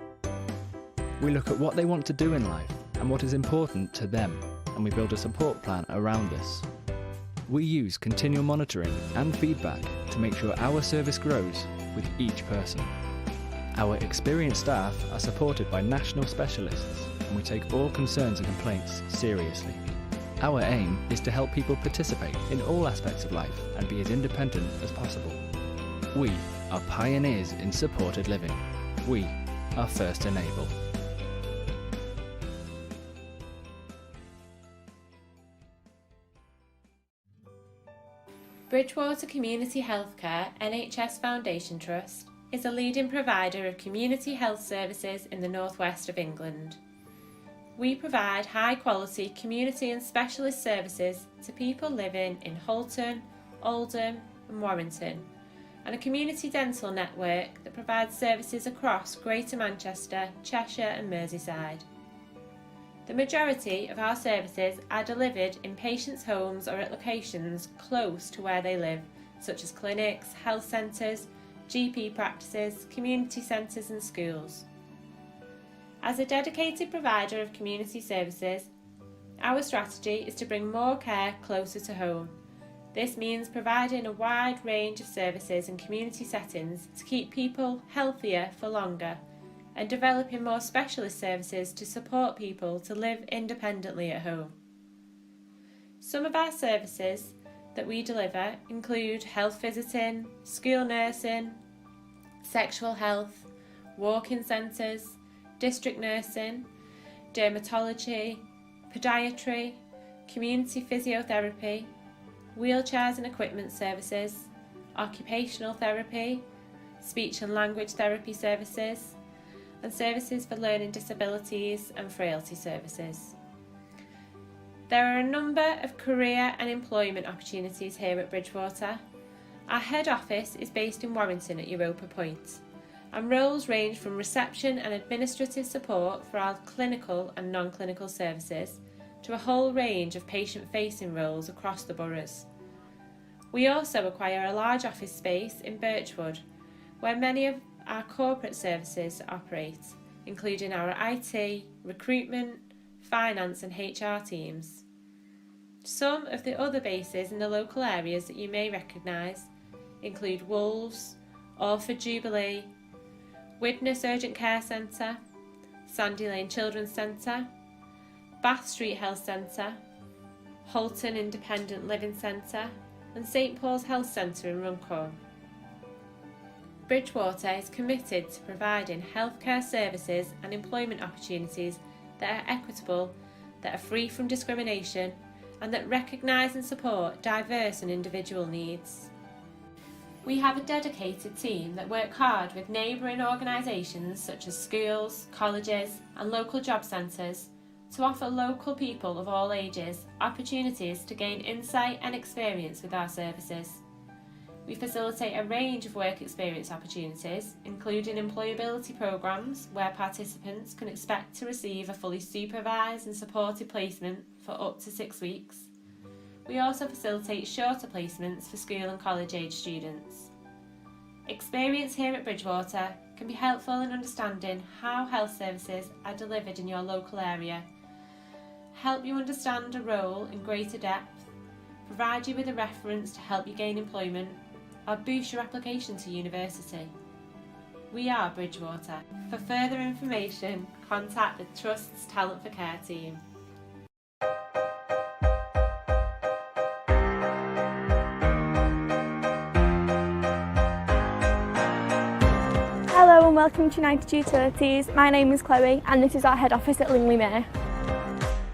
Speaker 20: We look at what they want to do in life and what is important to them, and we build a support plan around this. We use continual monitoring and feedback to make sure our service grows with each person. Our experienced staff are supported by national specialists, and we take all concerns and complaints seriously. Our aim is to help people participate in all aspects of life and be as independent as possible. We are pioneers in supported living. We are First Enable.
Speaker 6: Bridgewater Community Healthcare NHS Foundation Trust is a leading provider of community health services in the northwest of England. We provide high-quality community and specialist services to people living in Halton, Oldham and Warrington, and a community dental network that provides services across Greater Manchester, Cheshire and Merseyside. The majority of our services are delivered in patients' homes or at locations close to where they live, such as clinics, health centres, GP practices, community centres and schools. As a dedicated provider of community services, our strategy is to bring more care closer to home. This means providing a wide range of services in community settings to keep people healthier for longer, and developing more specialist services to support people to live independently at home. Some of our services that we deliver include health visiting, school nursing, sexual health, walk-in centres, district nursing, dermatology, podiatry, community physiotherapy, wheelchairs and equipment services, occupational therapy, speech and language therapy services, and services for learning disabilities and frailty services. There are a number of career and employment opportunities here at Bridgewater. Our head office is based in Warrington at Europa Point, and roles range from reception and administrative support for our clinical and non-clinical services to a whole range of patient-facing roles across the boroughs. We also acquire a large office space in Birchwood, where many of our corporate services operate, including our IT, recruitment, finance and HR teams. Some of the other bases in the local areas that you may recognise include Wolves, Orford Jubilee, Widnes Urgent Care Centre, Sandy Lane Children's Centre, Bath Street Health Centre, Halton Independent Living Centre and St Paul's Health Centre in Runcorn. Bridgewater is committed to providing healthcare services and employment opportunities that are equitable, that are free from discrimination, and that recognise and support diverse and individual needs. We have a dedicated team that work hard with neighbouring organisations such as schools, colleges and local job centres to offer local people of all ages opportunities to gain insight and experience with our services. We facilitate a range of work experience opportunities, including employability programmes where participants can expect to receive a fully supervised and supported placement for up to 6 weeks. We also facilitate shorter placements for school and college age students. Experience here at Bridgwater can be helpful in understanding how health services are delivered in your local area, help you understand a role in greater depth, provide you with a reference to help you gain employment, or boost your application to university. We are Bridgwater. For further information, contact the Trust's Talent for Care team.
Speaker 2: Hello and welcome to United Utilities. My name is Chloe and this is our head office at Lingley Mere.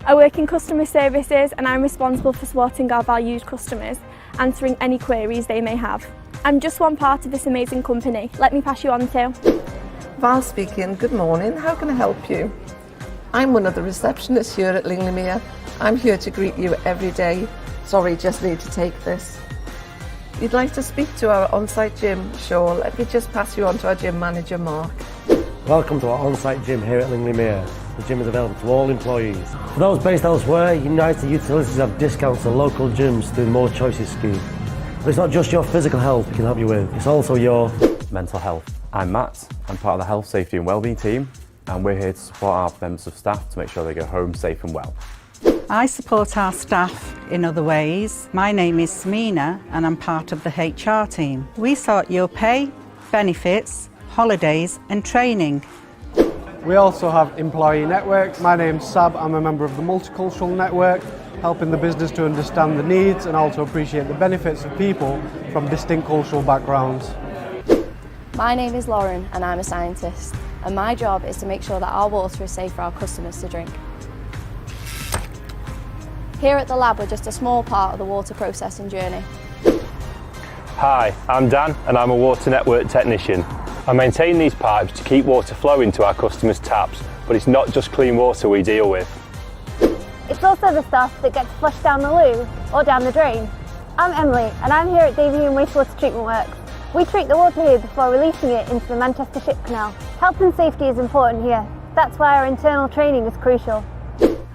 Speaker 2: I work in customer services and I'm responsible for supporting our valued customers, answering any queries they may have. I'm just one part of this amazing company. Let me pass you on to
Speaker 9: Val speaking. Good morning. How can I help you? I'm one of the receptionists here at Lingley Mere. I'm here to greet you every day. Sorry, just need to take this. You'd like to speak to our on-site gym? Sure, let me just pass you on to our gym manager, Mark.
Speaker 10: Welcome to our on-site gym here at Lingley Mere. The gym is available to all employees. For those based elsewhere, United Utilities have discounts to local gyms through the More Choices scheme. But it's not just your physical health we can help you with, it's also your
Speaker 11: mental health. I'm Matt, I'm part of the Health, Safety and Wellbeing team, and we're here to support our members of staff to make sure they go home safe and well.
Speaker 14: I support our staff in other ways. My name is Samina and I'm part of the HR team. We sort your pay, benefits, holidays and training.
Speaker 30: We also have employee networks. My name's Sab, I'm a member of the Multicultural Network, helping the business to understand the needs and also appreciate the benefits of people from distinct cultural backgrounds.
Speaker 15: My name is Lauren and I'm a scientist, and my job is to make sure that our water is safe for our customers to drink. Here at the lab, we're just a small part of the water processing journey.
Speaker 19: Hi, I'm Dan and I'm a water network technician. I maintain these pipes to keep water flowing to our customers' taps, but it's not just clean water we deal with.
Speaker 21: It's also the stuff that gets flushed down the loo or down the drain. I'm Emily and I'm here at Davyhulme Wastewater Treatment Works. We treat the water here before releasing it into the Manchester Ship Canal. Health and safety is important here. That's why our internal training is crucial.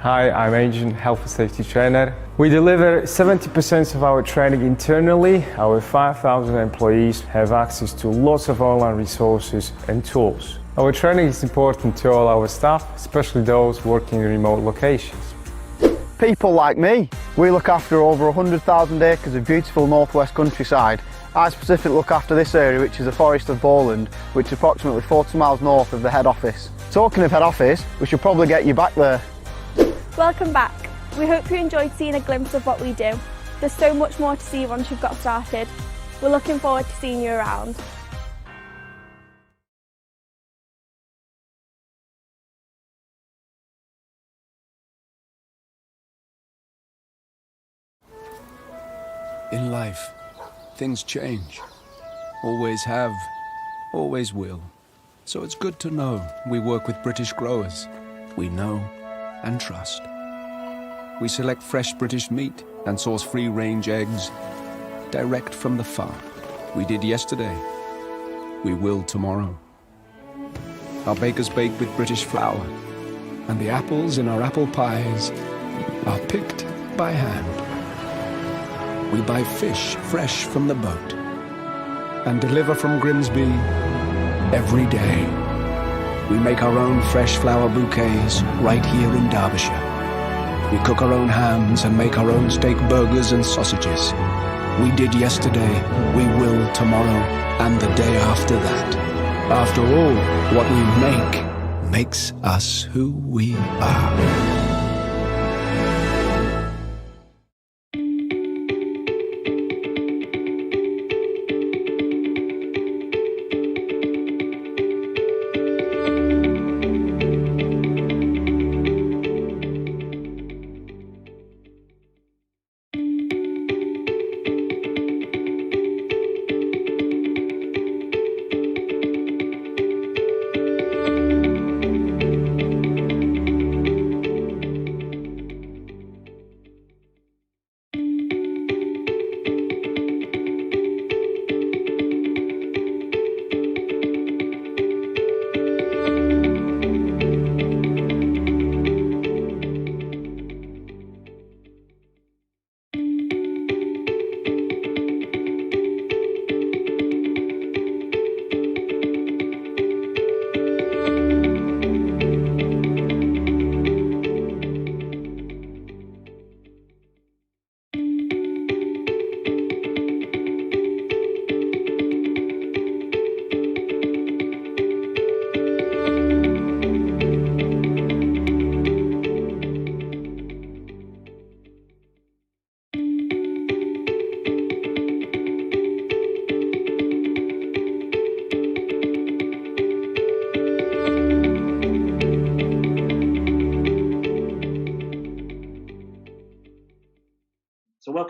Speaker 22: Hi, I'm Agent Health and Safety Trainer. We deliver 70% of our training internally. Our 5,000 employees have access to lots of online resources and tools. Our training is important to all our staff, especially those working in remote locations.
Speaker 23: People like me, we look after over 100,000 acres of beautiful northwest countryside. I specifically look after this area, which is the Forest of Bowland, which is approximately 40 miles north of the head office. Talking of head office, we should probably get you back there.
Speaker 2: Welcome back. We hope you enjoyed seeing a glimpse of what we do. There's so much more to see once you've got started. We're looking forward to seeing you around.
Speaker 24: In life, things change. Always have, always will. So it's good to know we work with British growers. We know and trust. We select fresh British meat and source free-range eggs direct from the farm. We did yesterday. We will tomorrow. Our bakers bake with British flour, and the apples in our apple pies are picked by hand. We buy fish fresh from the boat and deliver from Grimsby every day. We make our own fresh flower bouquets right here in Derbyshire. We cook our own hams and make our own steak burgers and sausages. We did yesterday, we will tomorrow, and the day after that. After all, what we make makes us who we are.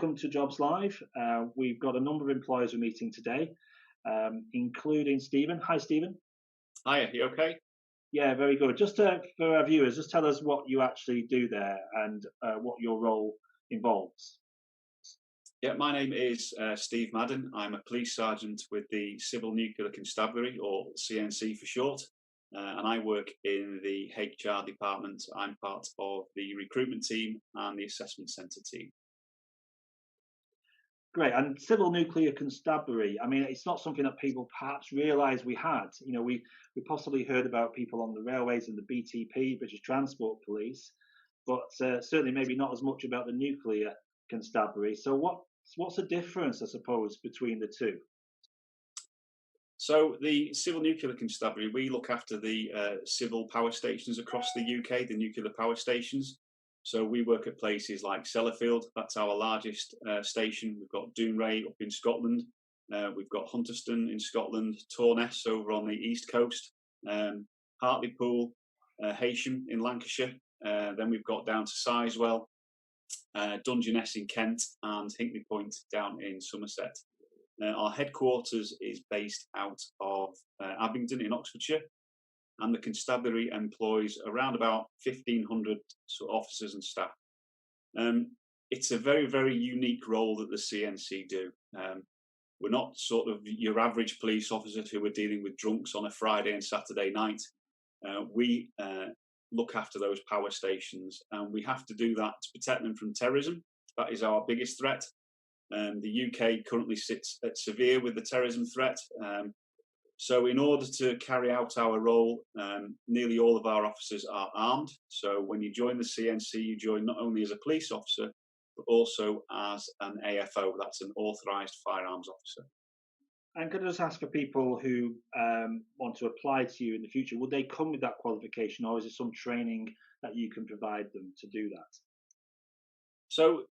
Speaker 7: welcome to Jobs Live. We've got a number of employers we're meeting today, including Stephen. Hi, Stephen.
Speaker 1: Hi, you okay?
Speaker 7: Yeah, very good. Just for our viewers, just tell us what you actually do there and what your role involves.
Speaker 1: Yeah, my name is Steve Madden. I'm a police sergeant with the Civil Nuclear Constabulary, or CNC for short, and I work in the HR department. I'm part of the recruitment team and the assessment centre team.
Speaker 7: Great. And Civil Nuclear Constabulary, I mean, it's not something that people perhaps realise we had. You know, we possibly heard about people on the railways and the BTP, British Transport Police, but certainly maybe not as much about the Nuclear Constabulary. So what's the difference, I suppose, between the two?
Speaker 1: So the Civil Nuclear Constabulary, we look after the civil power stations across the UK, the nuclear power stations. So we work at places like Sellafield, that's our largest station. We've got Dounreay up in Scotland. We've got Hunterston in Scotland, Torness over on the east coast, Hartlepool, Heysham in Lancashire. Then we've got down to Sizewell, Dungeness in Kent, and Hinkley Point down in Somerset. Our headquarters is based out of Abingdon in Oxfordshire, and the constabulary employs around about 1,500 officers and staff. It's a very, very unique role that the CNC do. We're not sort of your average police officers who are dealing with drunks on a Friday and Saturday night. We look after those power stations, and we have to do that to protect them from terrorism. That is our biggest threat. The UK currently sits at severe with the terrorism threat. So in order to carry out our role, nearly all of our officers are armed. So when you join the CNC, you join not only as a police officer, but also as an AFO, that's an authorised firearms officer.
Speaker 7: And could I just ask for people who want to apply to you in the future, would they come with that qualification, or is there some training that you can provide them to do that?
Speaker 1: So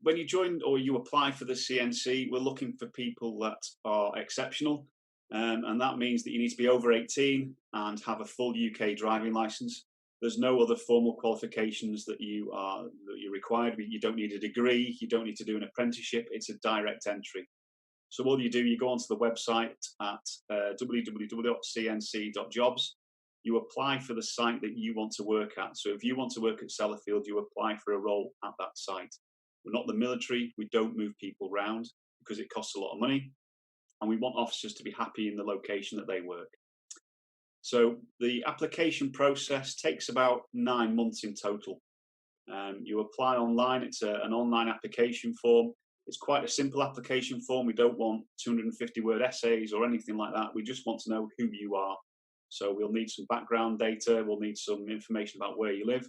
Speaker 1: when you join or you apply for the CNC, we're looking for people that are exceptional. And that means that you need to be over 18 and have a full UK driving licence. There's no other formal qualifications that you're required. You don't need a degree. You don't need to do an apprenticeship. It's a direct entry. So all you do, you go onto the website at www.cnc.jobs. You apply for the site that you want to work at. So if you want to work at Sellafield, you apply for a role at that site. We're not the military. We don't move people around because it costs a lot of money. And we want officers to be happy in the location that they work. So the application process takes about 9 months in total. You apply online. It's an online application form. It's quite a simple application form. We don't want 250-word essays or anything like that. We just want to know who you are. So we'll need some background data. We'll need some information about where you live.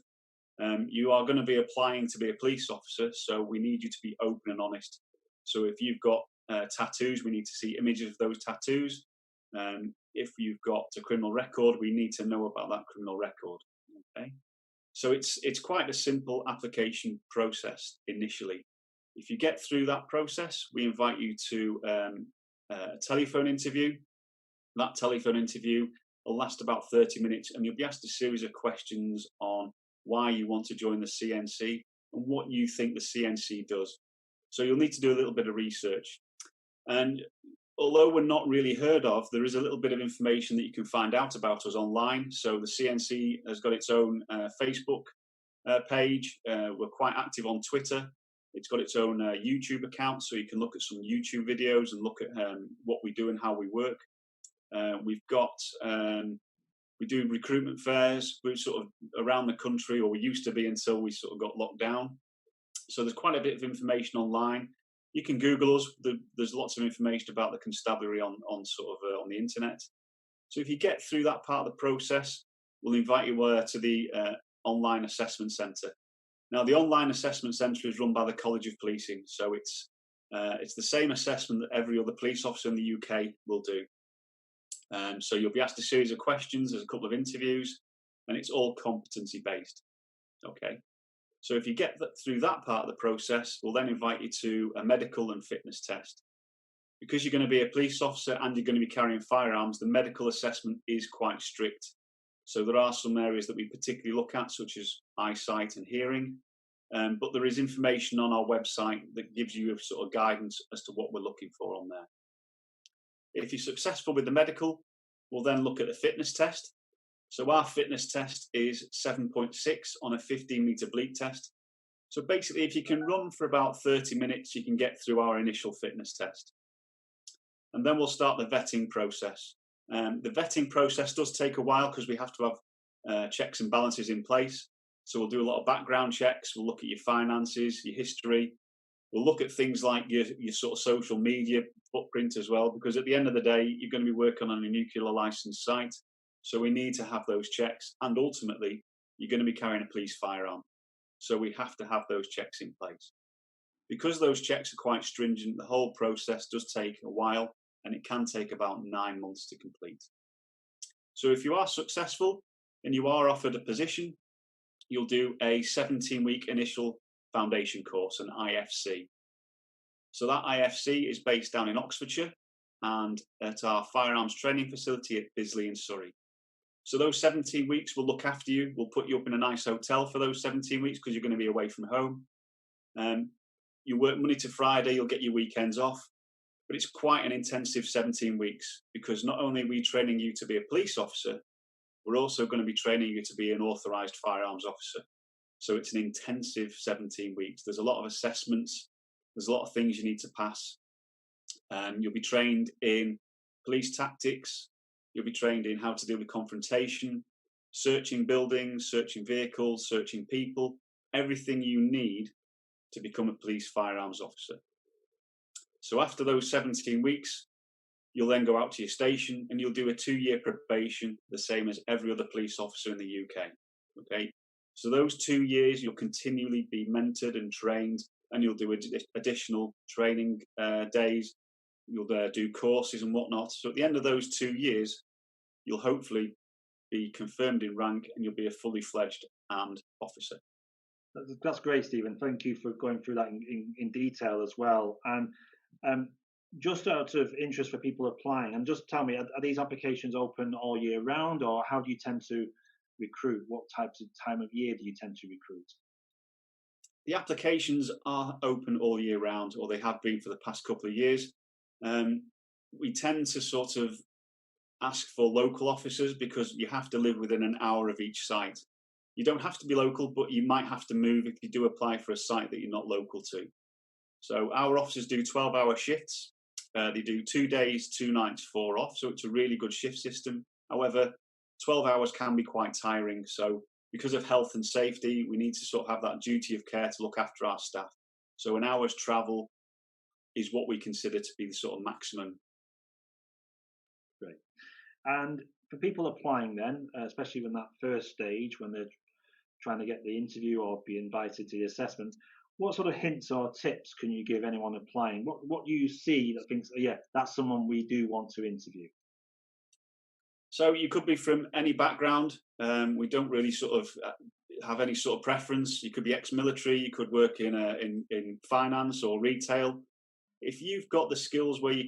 Speaker 1: You are going to be applying to be a police officer, so we need you to be open and honest. So if you've got tattoos, we need to see images of those tattoos. If you've got a criminal record, we need to know about that criminal record. Okay, so it's quite a simple application process initially. If you get through that process, we invite you to a telephone interview. That telephone interview will last about 30 minutes, and you'll be asked a series of questions on why you want to join the CNC and what you think the CNC does. So you'll need to do a little bit of research. And although we're not really heard of, there is a little bit of information that you can find out about us online. So the CNC has got its own Facebook page. We're quite active on Twitter. It's got its own YouTube account, so you can look at some YouTube videos and look at what we do and how we work. We've got, we do recruitment fairs. We're sort of around the country, or we used to be until we sort of got locked down. So there's quite a bit of information online. You can Google us. There's lots of information about the constabulary on the internet. So if you get through that part of the process, we'll invite you to the online assessment centre. Now, the online assessment centre is run by the College of Policing, so it's the same assessment that every other police officer in the UK will do. So you'll be asked a series of questions. There's a couple of interviews, and it's all competency based. Okay. So if you get through that part of the process, we'll then invite you to a medical and fitness test. Because you're going to be a police officer and you're going to be carrying firearms, the medical assessment is quite strict. So there are some areas that we particularly look at, such as eyesight and hearing. but there is information on our website that gives you a sort of guidance as to what we're looking for on there. If you're successful with the medical, we'll then look at the fitness test. So our fitness test is 7.6 on a 15-metre bleep test. So basically, if you can run for about 30 minutes, you can get through our initial fitness test. And then we'll start the vetting process. The vetting process does take a while because we have to have checks and balances in place. So we'll do a lot of background checks. We'll look at your finances, your history. We'll look at things like your sort of social media footprint as well, because at the end of the day, you're going to be working on a nuclear licensed site. So we need to have those checks. And ultimately, you're going to be carrying a police firearm. So we have to have those checks in place. Because those checks are quite stringent, the whole process does take a while, and it can take about 9 months to complete. So if you are successful and you are offered a position, you'll do a 17-week initial foundation course, an IFC. So that IFC is based down in Oxfordshire and at our firearms training facility at Bisley in Surrey. So those 17 weeks will look after you. We'll put you up in a nice hotel for those 17 weeks because you're going to be away from home. You work Monday to Friday, you'll get your weekends off. But it's quite an intensive 17 weeks because not only are we training you to be a police officer, we're also going to be training you to be an authorised firearms officer. So it's an intensive 17 weeks. There's a lot of assessments. There's a lot of things you need to pass. You'll be trained in police tactics. You'll be trained in how to deal with confrontation, searching buildings, searching vehicles, searching people, everything you need to become a police firearms officer. So after those 17 weeks, you'll then go out to your station and you'll do a 2-year probation, the same as every other police officer in the UK. Okay, so those 2 years, you'll continually be mentored and trained, and you'll do additional training days. You'll do courses and whatnot. So at the end of those 2 years, you'll hopefully be confirmed in rank and you'll be a fully fledged armed officer.
Speaker 7: That's great, Stephen. Thank you for going through that in detail as well. And just out of interest for people applying, and just tell me, are these applications open all year round, or how do you tend to recruit? What types of time of year do you tend to recruit?
Speaker 1: The applications are open all year round, or they have been for the past couple of years. We tend to sort of ask for local officers because you have to live within an hour of each site. You don't have to be local, but you might have to move if you do apply for a site that you're not local to. So our officers do 12-hour shifts. They do 2 days, 2 nights, 4 off. So it's a really good shift system. However, 12 hours can be quite tiring. So because of health and safety, we need to sort of have that duty of care to look after our staff. So an hour's travel is what we consider to be the sort of maximum.
Speaker 7: Great. And for people applying then, especially when that first stage, when they're trying to get the interview or be invited to the assessment, what sort of hints or tips can you give anyone applying? What do you see that thinks, yeah, that's someone we do want to interview?
Speaker 1: So you could be from any background. We don't really sort of have any sort of preference. You could be ex-military. You could work in finance or retail. If you've got the skills where you